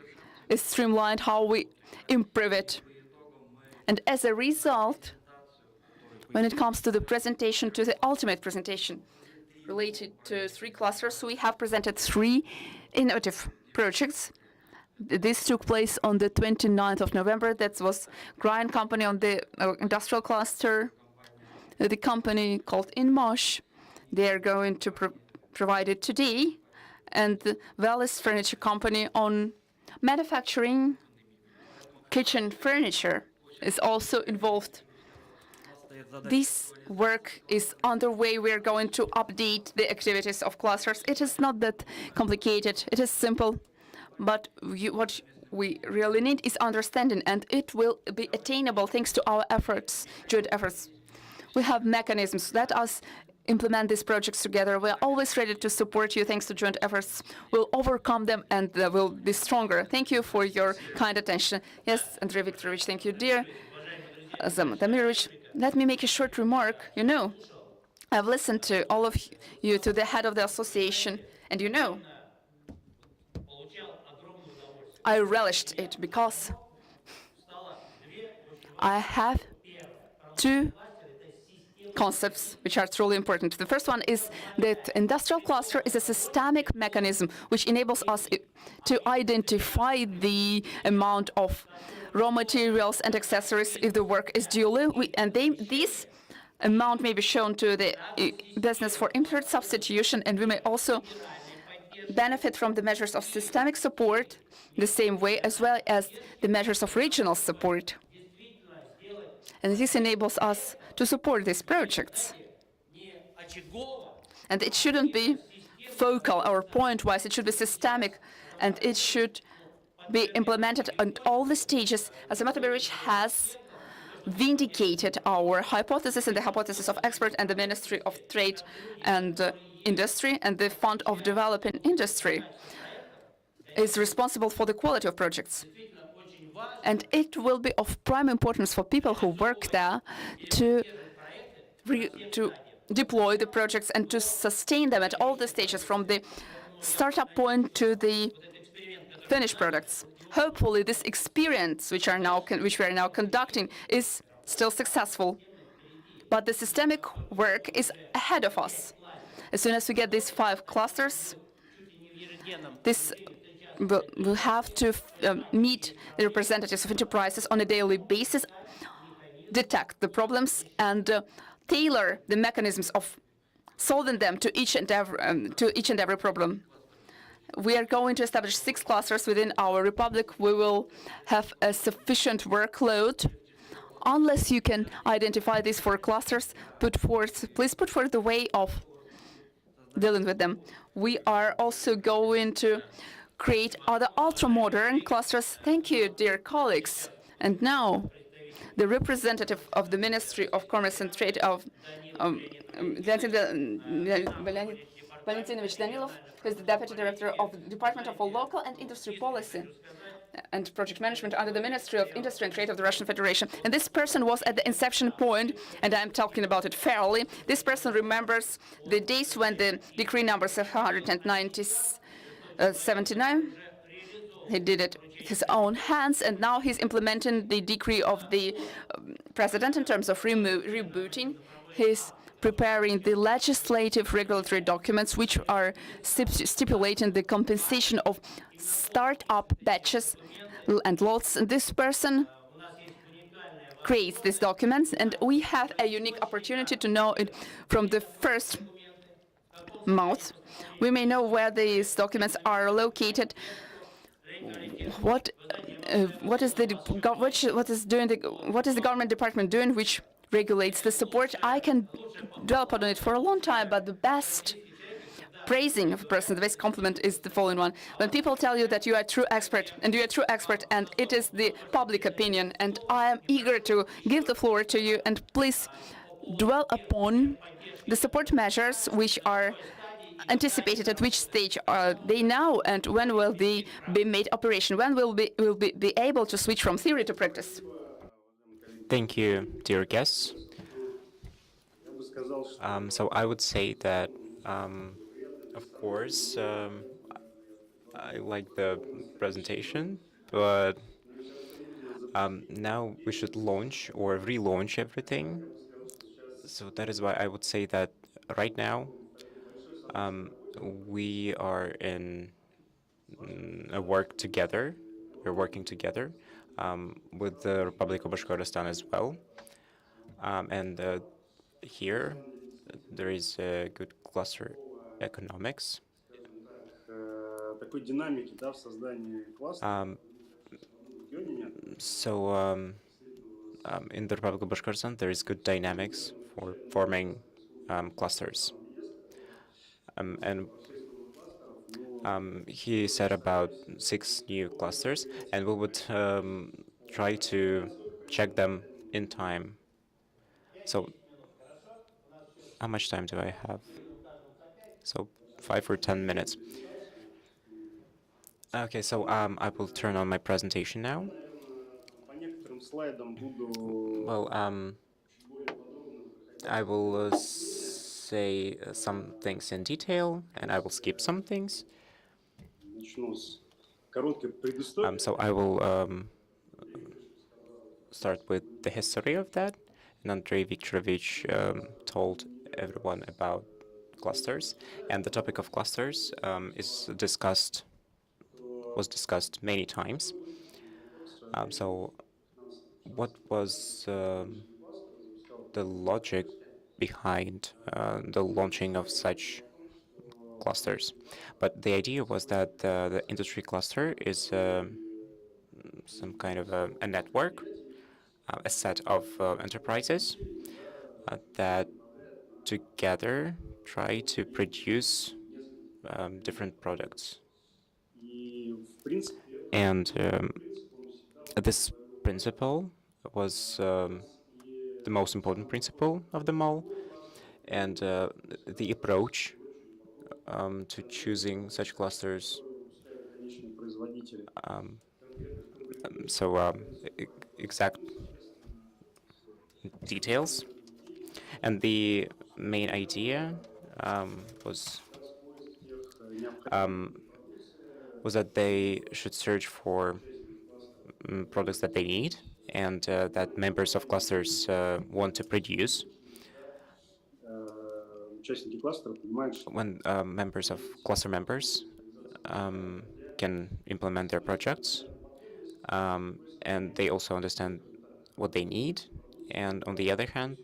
is streamlined, how we improve it. And as a result, when it comes to the presentation, to the ultimate presentation related to 3 clusters, we have presented 3 innovative projects. This took place on the 29th of November. That was Grind Company on the industrial cluster, the company called Inmosh. They are going to provide it today, and the Velis Furniture Company on Manufacturing, kitchen furniture is also involved. This work is underway. We are going to update the activities of clusters. It is not that complicated. It is simple. But what we really need is understanding, and it will be attainable thanks to our efforts, joint efforts. We have mechanisms. Let us implement these projects together. We are always ready to support you thanks to joint efforts. We'll overcome them and we'll be stronger. Thank you for your kind attention. Yes, Andrei Viktorovich, thank you. Dear Zamotamirovich, let me make a short remark. You know, I've listened to all of you, to the head of the association, and you know, I relished it because I have two concepts which are truly important. The first one is that industrial cluster is a systemic mechanism which enables us to identify the amount of raw materials and accessories if the work is duly, this amount may be shown to the business for import substitution, and we may also benefit from the measures of systemic support the same way, as well as the measures of regional support. And this enables us to support these projects. And it shouldn't be focal or point-wise, it should be systemic, and it should be implemented at all the stages. As Zamotamirovich has vindicated our hypothesis and the hypothesis of experts and the Ministry of Trade and Industry and the Fund of Developing Industry is responsible for the quality of projects. And it will be of prime importance for people who work there to deploy the projects and to sustain them at all the stages, from the startup point to the finished products. Hopefully, this experience which we are now conducting is still successful. But the systemic work is ahead of us. As soon as we get these 5 clusters, we'll have to meet the representatives of enterprises on a daily basis, detect the problems, and tailor the mechanisms of solving them to each and every problem. We are going to establish 6 clusters within our republic. We will have a sufficient workload. Unless you can identify these 4 clusters, please put forth the way of dealing with them. We are also going to create other ultra-modern clusters. Thank you, dear colleagues. And now, the representative of the Ministry of Commerce and Trade of Valentinovich Danilov, who is the Deputy Director of the Department of Local and Industry Policy and Project Management under the Ministry of Industry and Trade of the Russian Federation. And this person was at the inception point, and I'm talking about it fairly. This person remembers the days when the decree number 779, he did it with his own hands, and now he's implementing the decree of the president in terms of rebooting. He's preparing the legislative regulatory documents which are stipulating the compensation of start-up batches and lots. And this person creates these documents, and we have a unique opportunity to know it from the first mouth. We may know where these documents are located, what is the government department doing which regulates the support. I can dwell upon it for a long time, but the best praising of a person, the best compliment is the following one. When people tell you that you are a true expert, and you are a true expert, and it is the public opinion, and I am eager to give the floor to you, and please dwell upon the support measures which are anticipated, at which stage are they now, and when will they be made operation? When will be able to switch from theory to practice? Thank you, dear guests. So I would say that, of course, I like the presentation, but now we should launch or relaunch everything. So that is why I would say that right now we are in a work together. We're working together with the Republic of Bashkortostan as well. And here there is a good cluster economics. такой динамики, да, в создании класса в регионе нет. So in the Republic of Bashkortostan, there is good dynamics for forming clusters. And he said about 6 new clusters, and we would try to check them in time. So how much time do I have? So 5 or 10 minutes. Okay, so I will turn on my presentation now. По некоторым слайдам буду Well, I will say some things in detail, and I will skip some things. начну с короткой предыстории. So I will start with the history of that. And Andrei Viktorovich told everyone about clusters, and the topic of clusters was discussed many times. So what was the logic behind the launching of such clusters? But the idea was that the industry cluster is some kind of a network, a set of enterprises that together try to produce different products. И, в принципе, And this principle was the most important principle of them all. And the approach to choosing such clusters, конечные производители. so exact details. And the main idea was that they should search for products that they need and that members of clusters want to produce. Участники кластера понимают, что When cluster members can implement their projects, and they also understand what they need. And on the other hand,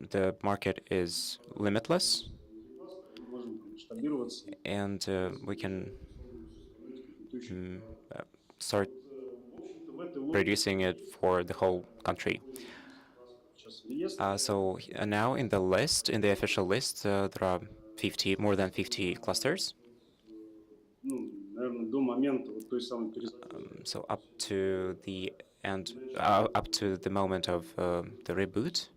the market is limitless, мы можем масштабироваться. and we can start В этой логике producing it for the whole country. сейчас реестр. So now in the official list, there are more than 50 clusters. Ну, наверное, до момента вот той самой перезагрузки. So up to the end, up to the moment of the reboot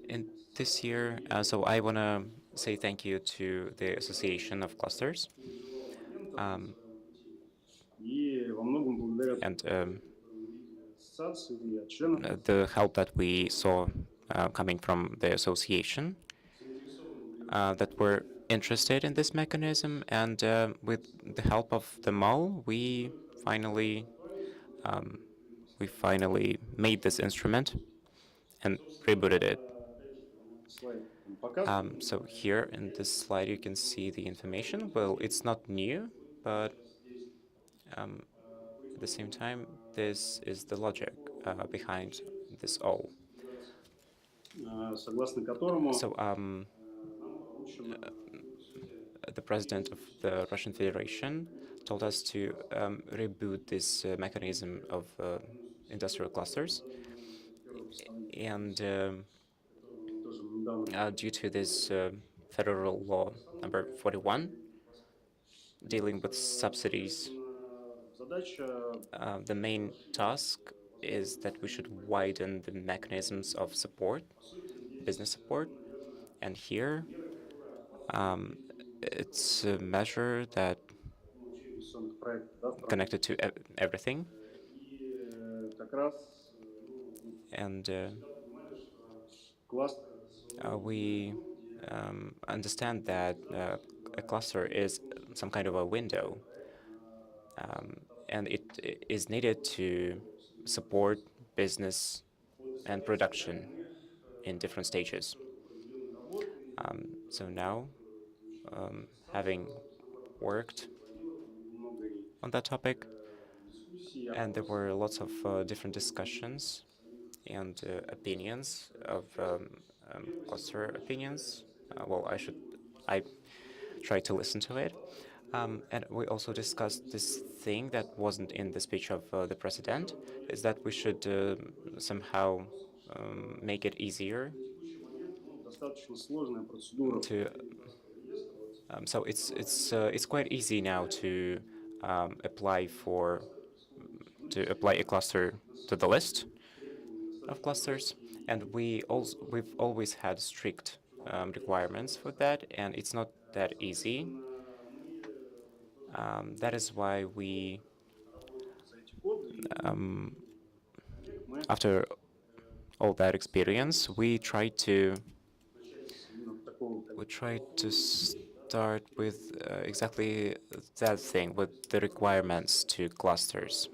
in this year. So I want to say thank you to the Association of Clusters. И во многом благодаря And ассоциации и от членов the help that we saw coming from the association that were interested in this mechanism, and with the help of them all, we finally made this instrument and rebooted it. слайд показывает. So here in this slide you can see the information. Well, it's not new, but at the same time, this is the logic behind this all. Согласно которому So the president of the Russian Federation told us to reboot this mechanism of industrial clusters. And тоже недавно due to this federal law number 41, dealing with subsidies, задача the main task is that we should widen the mechanisms of support, business support. And here, it's a measure that инвестиционных проектов, да, в стране. connected to everything. И как раз And кластер we understand that a cluster is some kind of a window, and it is needed to support business and production in different stages. So now, having worked много и on that topic, дискуссий, and there were lots of different discussions and opinions of cluster opinions. Well, I try to listen to it. And we also discussed this thing that wasn't in the speech of the president, is that we should somehow make it easier Достаточно сложная процедура. to. So it's quite easy now to apply a cluster to the list of clusters, and we've always had strict requirements for that, and it's not that easy. That is why we, after all that experience, we try to start with exactly that thing, with the requirements to clusters.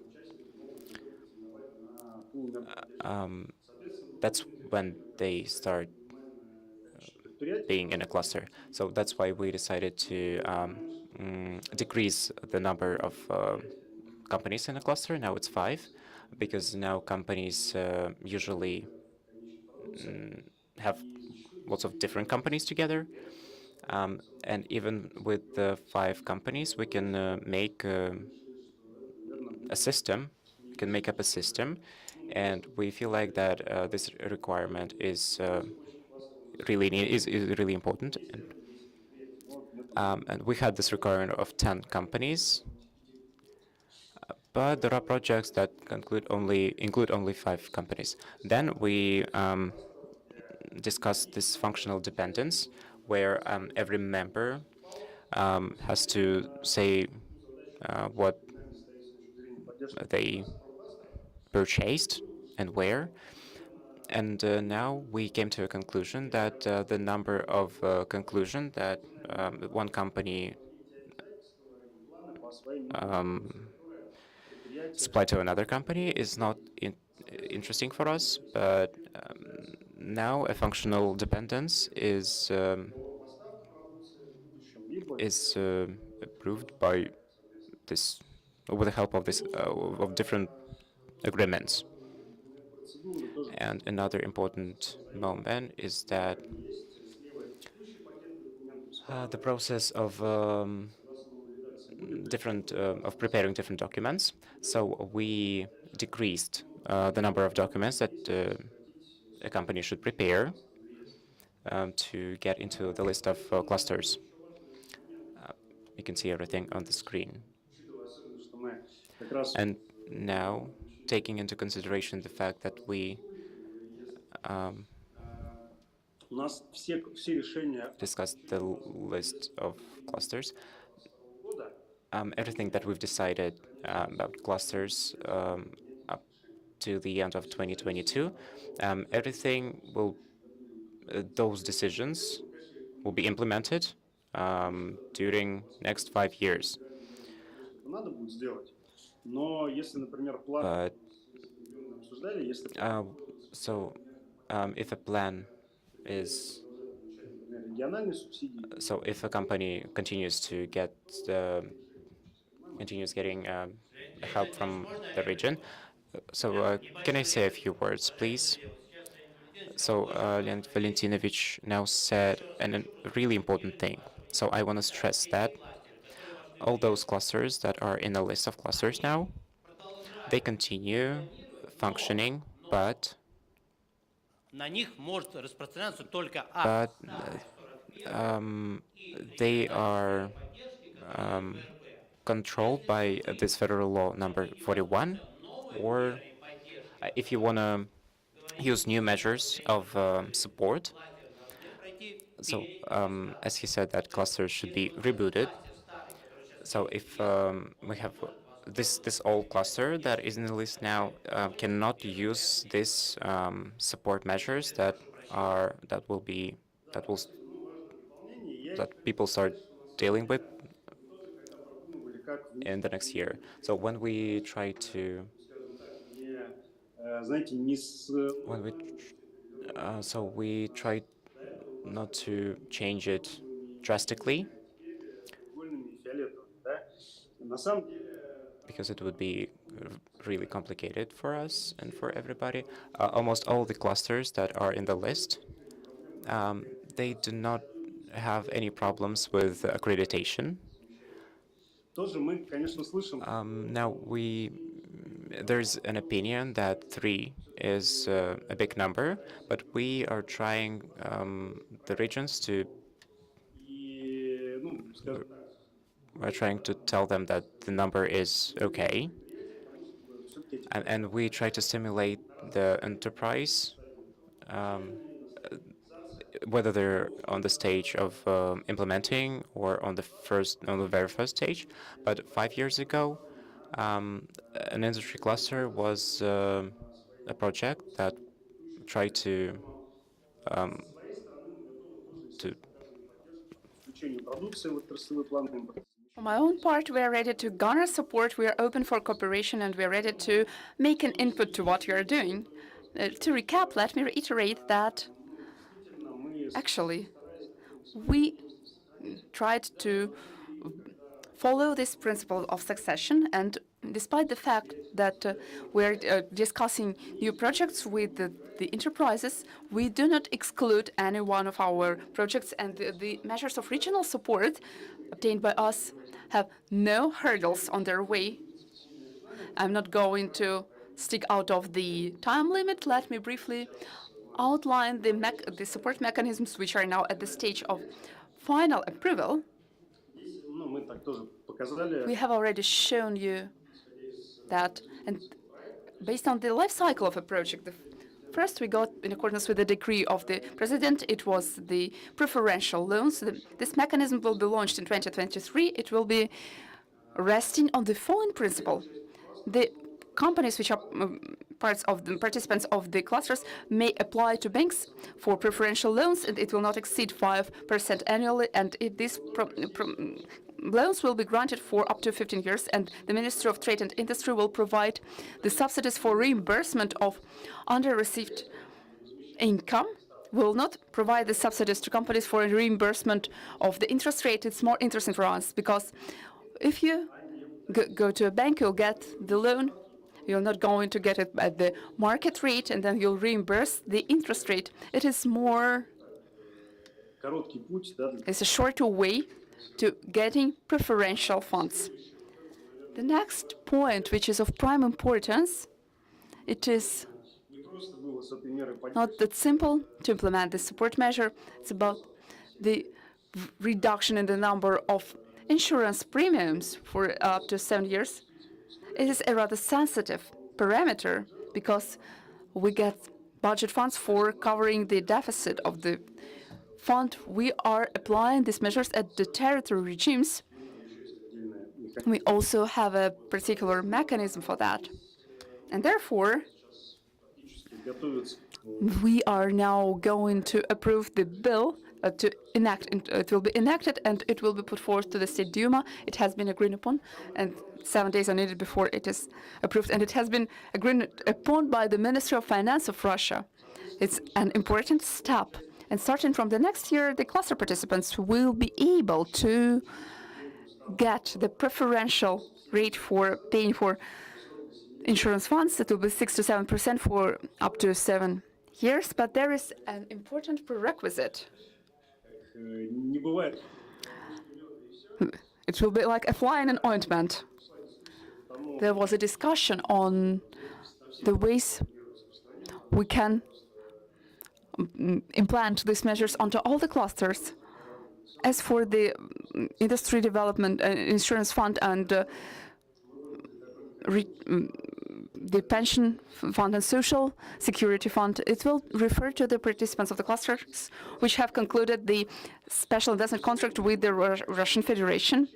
That's when they start being in a cluster. So that's why we decided to decrease the number of companies in a cluster. Now it's 5, because now companies usually have lots of different companies together. And even with the 5 companies, we can make a system, can make up a system, and we feel like that this requirement is really important. And we had this requirement of 10 companies, but there are projects that include only 5 companies. Then we discussed this functional dependence, where every member has to say what they purchased and where. And now we came to a conclusion that the number of conclusion that one company supply to another company is not interesting for us, but now a functional dependence is approved by this, with the help of this of different agreements. And another important moment is that the process of preparing different documents. So we decreased the number of documents that a company should prepare to get into the list of clusters. You can see everything on the screen. And now, taking into consideration the fact that we discussed the list of clusters, everything that we've decided about clusters up to the end of 2022, those decisions will be implemented during next 5 years. But if a plan is, so if a company continues getting help from the region, can I say a few words, please? So Leonid Valentinovich now said a really important thing. So I want to stress that all those clusters that are in the list of clusters now, they continue functioning, but they are controlled by this federal law number 41, or if you want to use new measures of support. So as he said, that clusters should be rebooted. So if we have this old cluster that is in the list now cannot use this support measures that people start dealing with in the next year. So when we try not to change it drastically, because it would be really complicated for us and for everybody. Almost all the clusters that are in the list, they do not have any problems with accreditation. Тоже мы, конечно, слышим. Now, there's an opinion that 3 is a big number, but we are trying the regions to И, ну, скажем так, we're trying to tell them that the number is okay, все-таки эти and we try to stimulate the enterprise, whether they're on the stage of implementing or on the very first stage. But 5 years ago, an industry cluster was a project that tried to включению продукции в отраслевой план импорта. For my own part, we are ready to garner support, we are open for cooperation, and we are ready to make an input to what you are doing. To recap, let me reiterate that actually we tried to follow this principle of succession, and despite the fact that we're discussing new projects with the enterprises, we do not exclude any one of our projects, and the measures of regional support obtained by us have no hurdles on their way. I'm not going to stick out of the time limit. Let me briefly outline the support mechanisms which are now at the stage of final approval. Ну, мы так тоже показали. We have already shown you that, and based on the life cycle of a project, first we got, in accordance with the decree of the president, it was the preferential loans. This mechanism will be launched in 2023. It will be resting on the following principle. The companies which are parts of the participants of the clusters may apply to banks for preferential loans, and it will not exceed 5% annually, and these loans will be granted for up to 15 years, and the Ministry of Trade and Industry will provide the subsidies for reimbursement of under-received income. We will not provide the subsidies to companies for reimbursement of the interest rate. It's more interesting for us, because if you go to a bank, you'll get the loan. You're not going to get it at the market rate, and then you'll reimburse the interest rate. It is more, Короткий путь, да, it's a shorter way to getting preferential funds. The next point, which is of prime importance, it is не просто было с этой мерой поддержки. not that simple to implement this support measure. It's about the reduction in the number of insurance premiums for up to 7 years. It is a rather sensitive parameter because we get budget funds for covering the deficit of the fund. We are applying these measures at the territory regimes. We also have a particular mechanism for that. And therefore, Готовится we are now going to approve the bill to enact. It will be enacted and it will be put forth to the State Duma. It has been agreed upon, and 7 days are needed before it is approved. And it has been agreed upon by the Ministry of Finance of Russia. It's an important step. And starting from the next year, the cluster participants will be able to get the preferential rate for paying for insurance funds. It will be 6 to 7% for up to 7 years. But there is an important prerequisite. не бывает. It will be like a fly in an ointment. There was a discussion on the ways we can implant these measures onto all the clusters. As for the industry development insurance fund and the pension fund and social security fund, it will refer to the participants of the clusters which have concluded the special investment contract with the Russian Federation.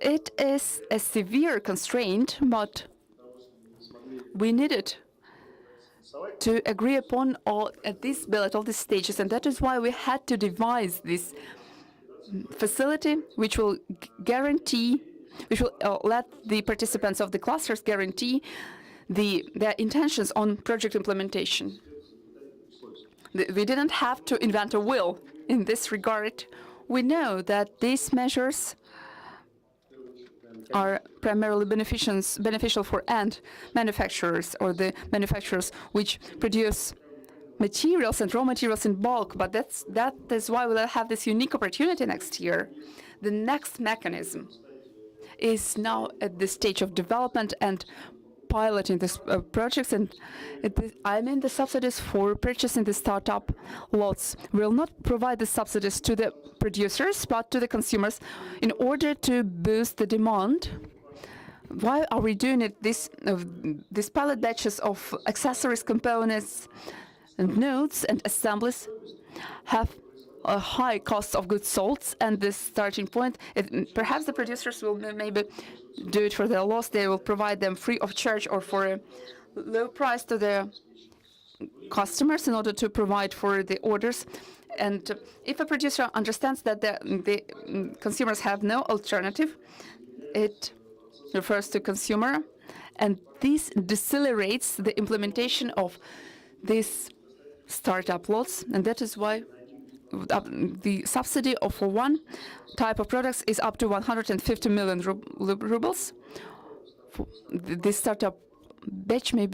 It is a severe constraint, but we needed to agree upon at this bill at all these stages, and that is why we had to devise this facility which will guarantee, which will let the participants of the clusters guarantee their intentions on project implementation. We didn't have to invent a will in this regard. We know that these measures are primarily beneficial for end manufacturers, or the manufacturers which produce materials and raw materials in bulk, but that is why we'll have this unique opportunity next year. The next mechanism is now at the stage of development and piloting these projects, and the subsidies for purchasing the startup lots. We'll not provide the subsidies to the producers, but to the consumers in order to boost the demand. Why are we doing it? These pilot batches of accessories, components, and nodes and assemblies have a high cost of goods sold, and the starting point, perhaps the producers will maybe do it for their loss. They will provide them free of charge or for a low price to their customers in order to provide for the orders. And if a producer understands that the consumers have no alternative, it refers to consumer, and this decelerates the implementation of these startup lots, and that is why the subsidy for one type of products is up to 150 million rubles. This startup batch may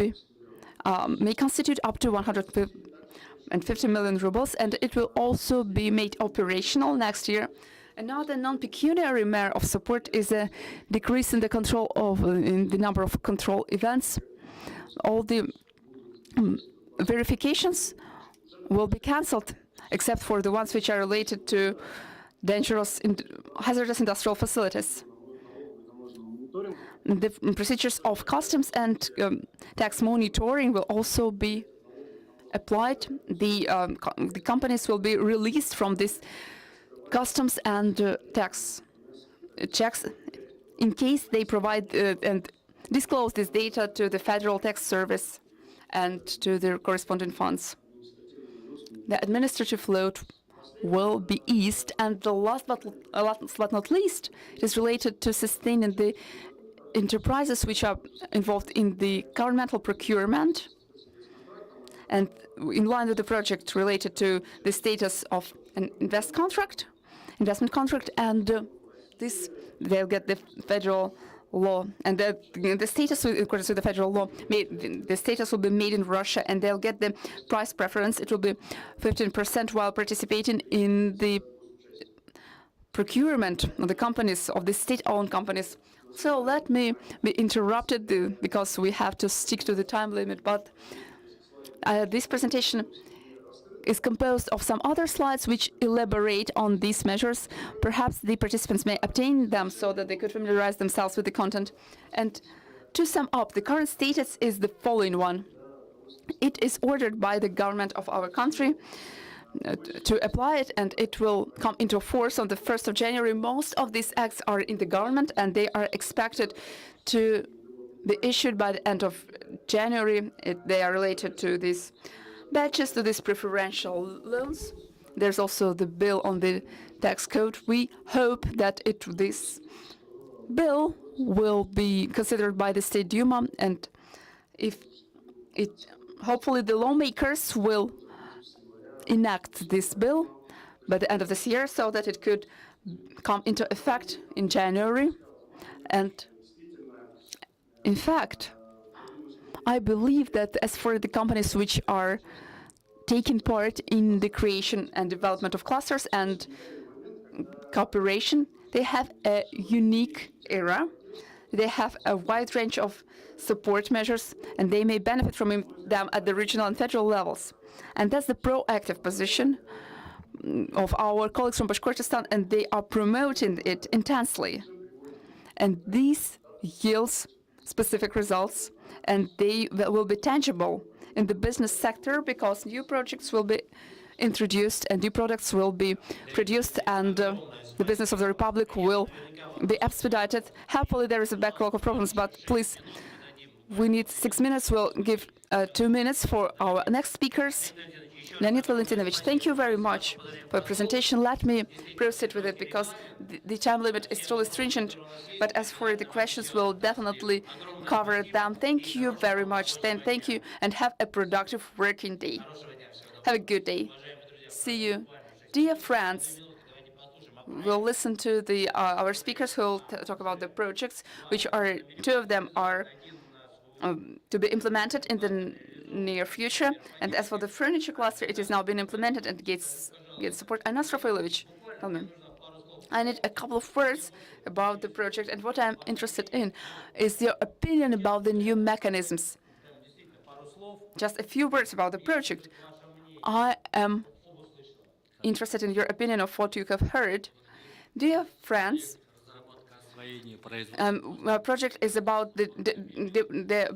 constitute up to 150 million rubles, and it will also be made operational next year. Another non-pecuniary measure of support is a decrease in the in the number of control events. All the verifications will be cancelled, except for the ones which are related to dangerous, hazardous industrial facilities. The procedures of customs and tax monitoring will also be applied. The companies will be released from this customs and tax checks in case they provide and disclose this data to the Federal Tax Service and to their corresponding funds. The administrative load will be eased, and the last but not least, it is related to sustaining the enterprises which are involved in the governmental procurement, and in line with the project related to the status of an investment contract, and this they'll get the federal law, and the status, according to the federal law, the status will be made in Russia, and they'll get the price preference. It will be 15% while participating in the procurement of the companies, of the state-owned companies. So let me be interrupted because we have to stick to the time limit, but this presentation is composed of some other slides which elaborate on these measures. Perhaps the participants may obtain them so that they could familiarize themselves with the content. And to sum up, the current status is the following one. It is ordered by the government of our country to apply it, and it will come into force on the 1st of January. Most of these acts are in the government, and they are expected to be issued by the end of January. They are related to these batches, to these preferential loans. There's also the bill on the tax code. We hope that this bill will be considered by the State Duma, and hopefully the lawmakers will enact this bill by the end of this year so that it could come into effect in January. And in fact, I believe that as for the companies which are taking part in the creation and development of clusters and cooperation, they have a unique era. They have a wide range of support measures, and they may benefit from them at the regional and federal levels. And that's the proactive position of our colleagues from Bashkortostan, and they are promoting it intensely. And this yields specific results, and they will be tangible in the business sector because new projects will be introduced and new products will be produced, and the business of the Republic will be expedited. Happily, there is a backlog of problems, but please, we need 6 minutes. We'll give 2 minutes for our next speakers. Leonid Valentinovich, thank you very much for your presentation. Let me proceed with it because the time limit is truly stringent. But as for the questions, we'll definitely cover them. Thank you very much. Then thank you, and have a productive working day. Have a good day. See you. Dear friends, we'll listen to our speakers who will talk about the projects, which are, 2 of them are to be implemented in the near future. And as for the furniture cluster, it has now been implemented and gets support. Anas Rafaelovich, tell me. I need a couple of words about the project, and what I'm interested in is your opinion about the new mechanisms. Just a few words about the project. I am interested in your opinion of what you have heard. Dear friends, our project is about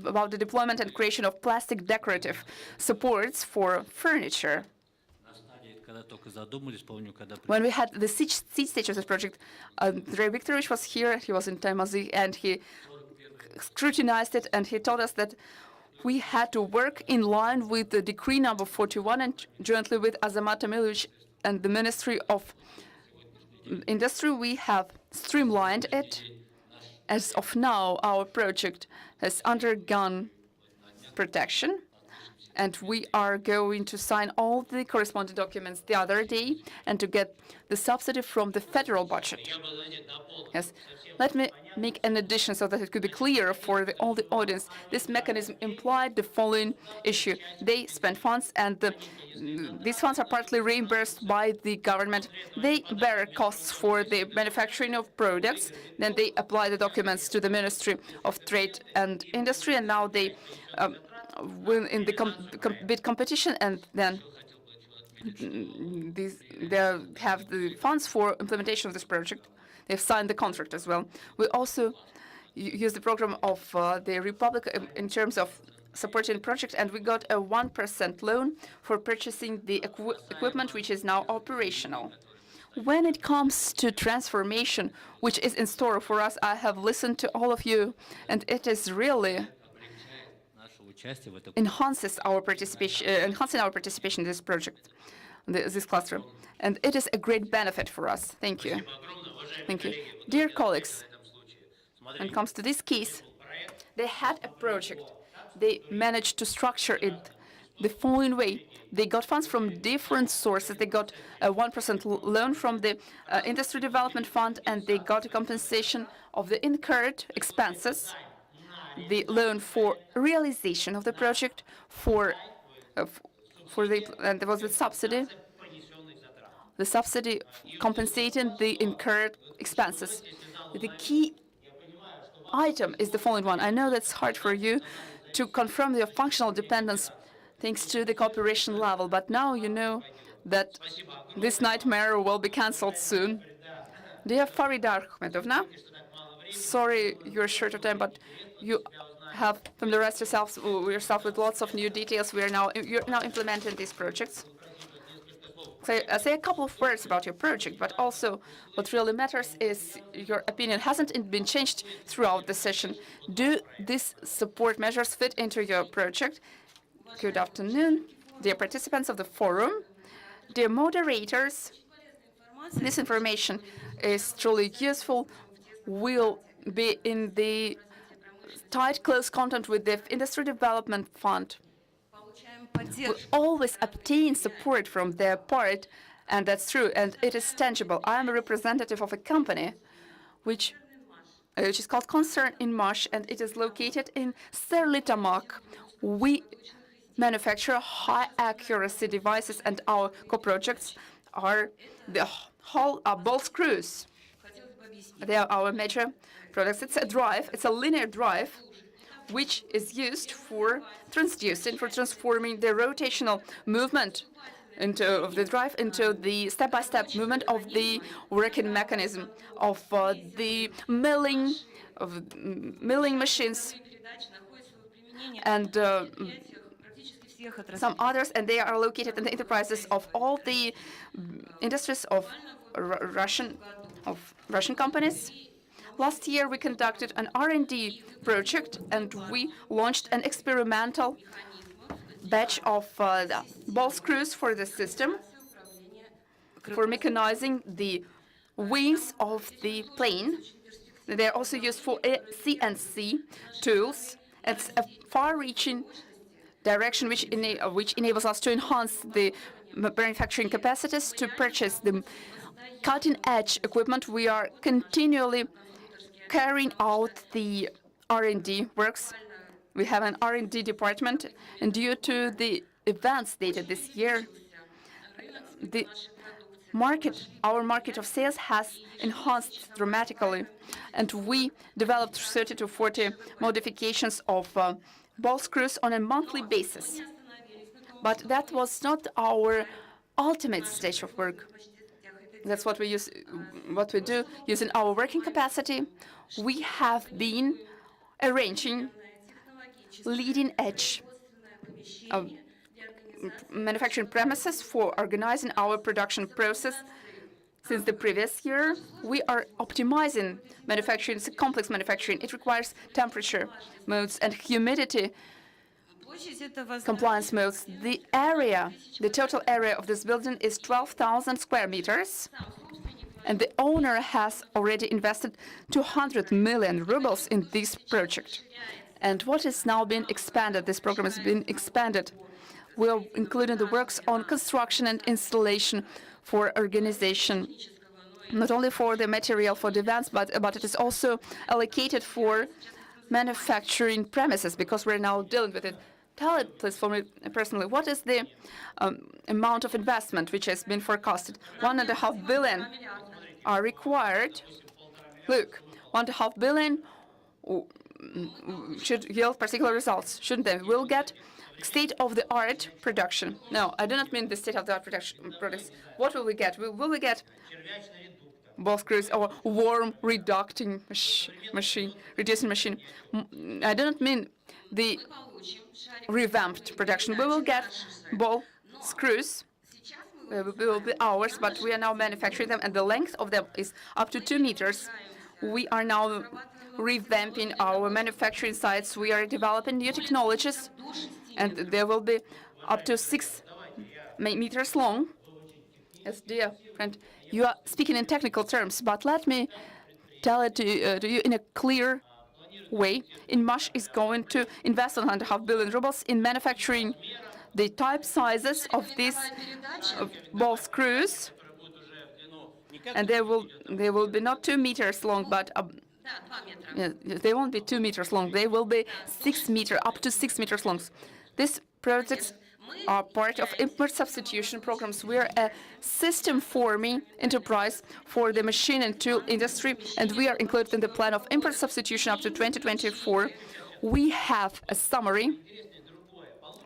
about the deployment and creation of plastic decorative supports for furniture. When we had the seed stage of this project, Andrei Viktorovich was here, he was in Taimazi, and he scrutinized it, and he told us that we had to work in line with the decree number 41, and jointly with Azamat Amilovich and the Ministry of Industry, we have streamlined it. As of now, our project has undergone protection, and we are going to sign all the corresponding documents the other day and to get the subsidy from the federal budget. Yes. Let me make an addition so that it could be clear for all the audience. This mechanism implied the following issue. They spend funds, and these funds are partly reimbursed by the government. They bear costs for the manufacturing of products. Then they apply the documents to the Ministry of Trade and Industry, and now they win in the bid competition, and then they have the funds for implementation of this project. They've signed the contract as well. We also use the program of the Republic in terms of supporting project, and we got a 1% loan for purchasing the equipment, which is now operational. When it comes to transformation, which is in store for us, I have listened to all of you, and it is really enhancing our participation in this project, this cluster, and it is a great benefit for us. Thank you. Thank you. Dear colleagues, when it comes to this case, they had a project. They managed to structure it the following way. They got funds from different sources. They got a 1% loan from the Industry Development Fund, and they got a compensation of the incurred expenses, the loan for realization of the project, and there was the subsidy compensating the incurred expenses. The key item is the following one. I know that's hard for you to confirm your functional dependence thanks to the cooperation level, but now you know that this nightmare will be cancelled soon. Dear Farida Akhmedovna, sorry you're short of time, but you have familiarized yourself with lots of new details. You're now implementing these projects. So I say a couple of words about your project, but also what really matters is your opinion. Hasn't it been changed throughout the session? Do these support measures fit into your project? Good afternoon, dear participants of the forum, dear moderators. This information is truly useful. We'll be in the tight, close contact with the Industry Development Fund. We always obtain support from their part, and that's true, and it is tangible. I am a representative of a company which is called Koncern-Inmash, and it is located in Sterlitamak. We manufacture high-accuracy devices, and our co-projects are the ball screws. They are our major products. It's a drive, it's a linear drive, which is used for transforming the rotational movement of the drive into the step-by-step movement of the working mechanism of the milling machines and some others, and they are located in the enterprises of all the industries of Russian companies. Last year, we conducted an R&D project, and we launched an experimental batch of ball screws for the system for mechanizing the wings of the plane. They are also used for CNC tools. It's a far-reaching direction which enables us to enhance the manufacturing capacities to purchase the cutting-edge equipment. We are continually carrying out the R&D works We have an R&D department, and due to the events dated this year, our market of sales has enhanced dramatically, and we developed 30 to 40 modifications of ball screws on a monthly basis. But that was not our ultimate stage of work. That's what we do using our working capacity. We have been arranging leading-edge manufacturing premises for organizing our production process. Since the previous year, we are optimizing manufacturing. It's a complex manufacturing. It requires temperature modes and humidity compliance modes. The total area of this building is 12,000 square meters, and the owner has already invested 200 million rubles in this project. And what is now being expanded, this program has been expanded. We are including the works on construction and installation for organization, not only for the material for the events, but it is also allocated for manufacturing premises, because we're now dealing with it. Tell it, please, for me personally, what is the amount of investment which has been forecasted? 1.5 billion are required. Look, 1.5 billion should yield particular results, shouldn't they? We'll get state-of-the-art production. No, I do not mean the state-of-the-art production products. What will we get? Will we get ball screws or worm reducing machine? I do not mean the revamped production. We will get ball screws. They will be ours, but we are now manufacturing them, and the length of them is up to 2 meters. We are now revamping our manufacturing sites. We are developing new technologies, and they will be up to 6 meters long. Yes, dear friend, you are speaking in technical terms, but let me tell it to you in a clear way. Inmash is going to invest 1.5 billion rubles in manufacturing the type sizes of these ball screws, and they will be not 2 meters long, but they won't be 2 meters long. They will be 6 meters, up to 6 meters long. These projects are part of import substitution programs. We are a system-forming enterprise for the machine and tool industry, and we are included in the plan of import substitution up to 2024. We have a summary.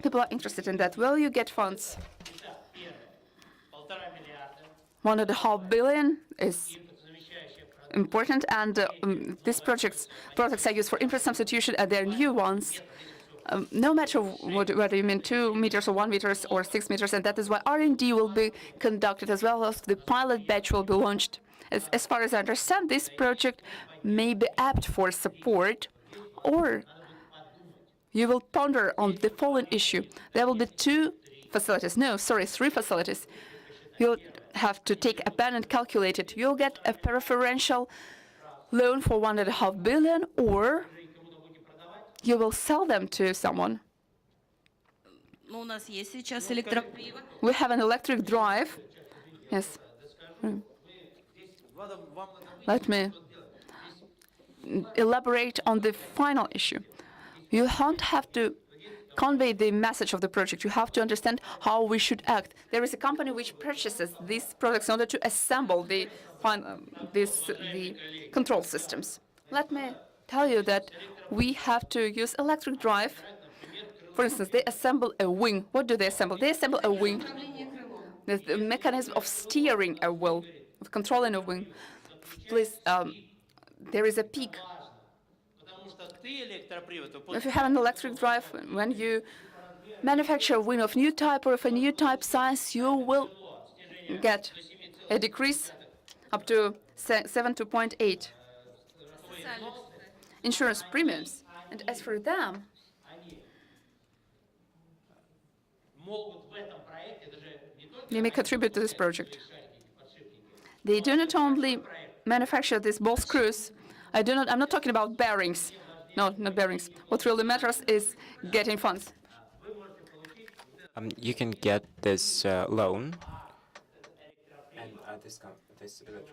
People are interested in that. Will you get funds? 1.5 billion is important, and these products are used for import substitution, and they're new ones. No matter whether you mean 2 meters or 1 meter or 6 meters, and that is why R&D will be conducted, as well as the pilot batch will be launched. As far as I understand, this project may be apt for support, or you will ponder on the following issue. There will be 3 facilities. You'll have to take a pen and calculate it. You'll get a preferential loan for 1.5 billion, or you will sell them to someone. We have an electric drive. Yes. Let me elaborate on the final issue. You don't have to convey the message of the project. You have to understand how we should act. There is a company which purchases these products in order to assemble the control systems. Let me tell you that we have to use electric drive. For instance, they assemble a wing. What do they assemble? They assemble a wing. The mechanism of steering a wheel, of controlling a wing. Please, there is a peak. If you have an electric drive, when you manufacture a wing of new type or of a new type size, you will get a decrease up to 7.8 insurance premiums. And as for them, they may contribute to this project. They do not only manufacture these ball screws. I'm not talking about bearings. No, not bearings. What really matters is getting funds. You can get this loan, and this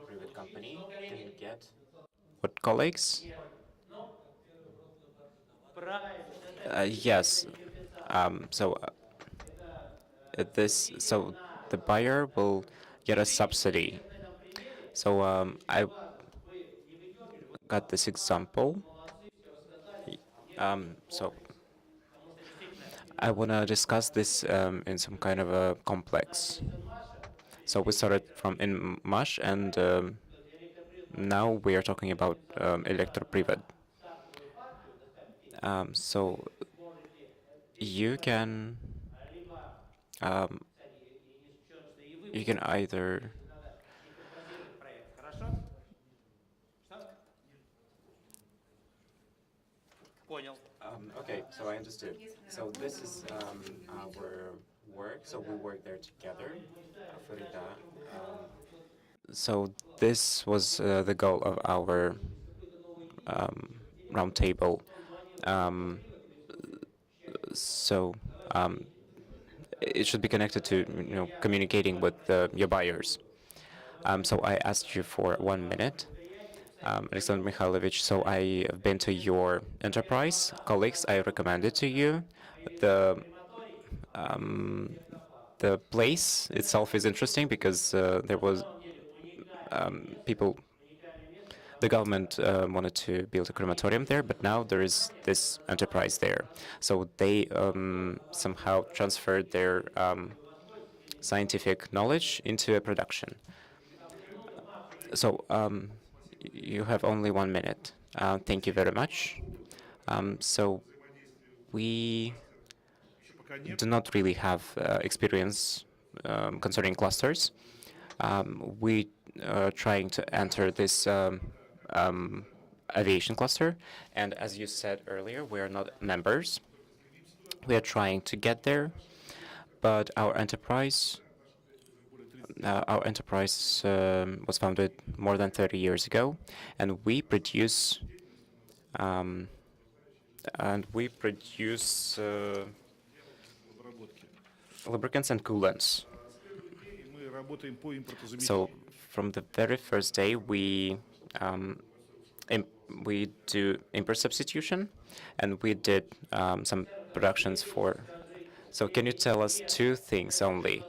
private company can get what colleagues? Yes. So so the buyer will get a subsidy. So I got this example. So I want to discuss this in some kind of a complex. So we started from in Mash, and now we are talking about electroprivat. So you can um, you can either okay, so I understood. So this is our work. So we work there together. Farida. So this was the goal of our roundtable. Um, so it should be connected to communicating with your buyers. So I asked you for 1 minute. Alexander Mikhailovich, so I have been to your enterprise. Colleagues, I recommend it to you. The um, the place itself is interesting because there was people, the government wanted to build a crematorium there, but now there is this enterprise there. So they somehow transferred their scientific knowledge into a production. So you have only 1 minute. Thank you very much. So we do not really have experience concerning clusters. We are trying to enter this aviation cluster, and as you said earlier, we are not members. We are trying to get there, but our enterprise was founded more than 30 years ago, and we produce um, lubricants and coolants. So from the very first day, um, we do import substitution, and we did some productions for. So can you tell us two things only?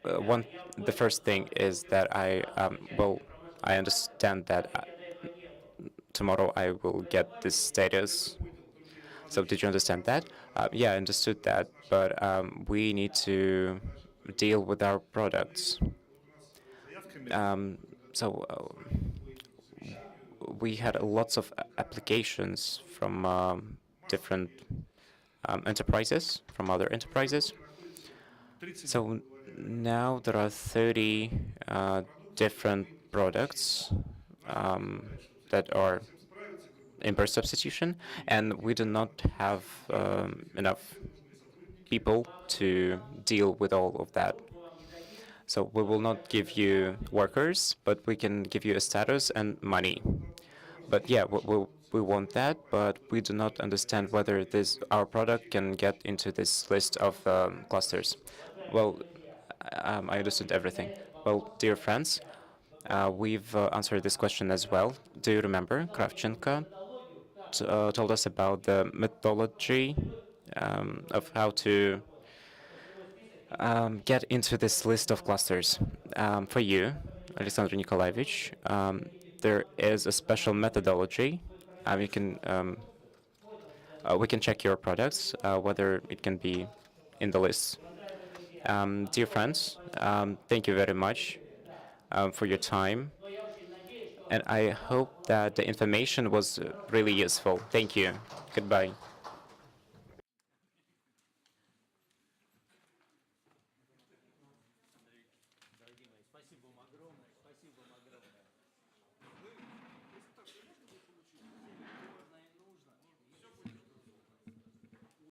The first thing is that I understand that tomorrow I will get this status. So did you understand that? Yeah, I understood that, but we need to deal with our products. Um, so we had lots of applications from different enterprises, from other enterprises. So now there are 30 different products that are import substitution, and we do not have enough people to deal with all of that. So we will not give you workers, but we can give you a status and money. But yeah, we want that, but we do not understand whether our product can get into this list of clusters. Well, I understood everything. Well, dear friends, we've answered this question as well. Do you remember Kravchenko told us about the methodology of how to get into this list of clusters. For you, Alexander Nikolaevich, there is a special methodology. We can check your products, whether it can be in the list. Dear friends, thank you very much for your time. And I hope that the information was really useful. Thank you. Goodbye.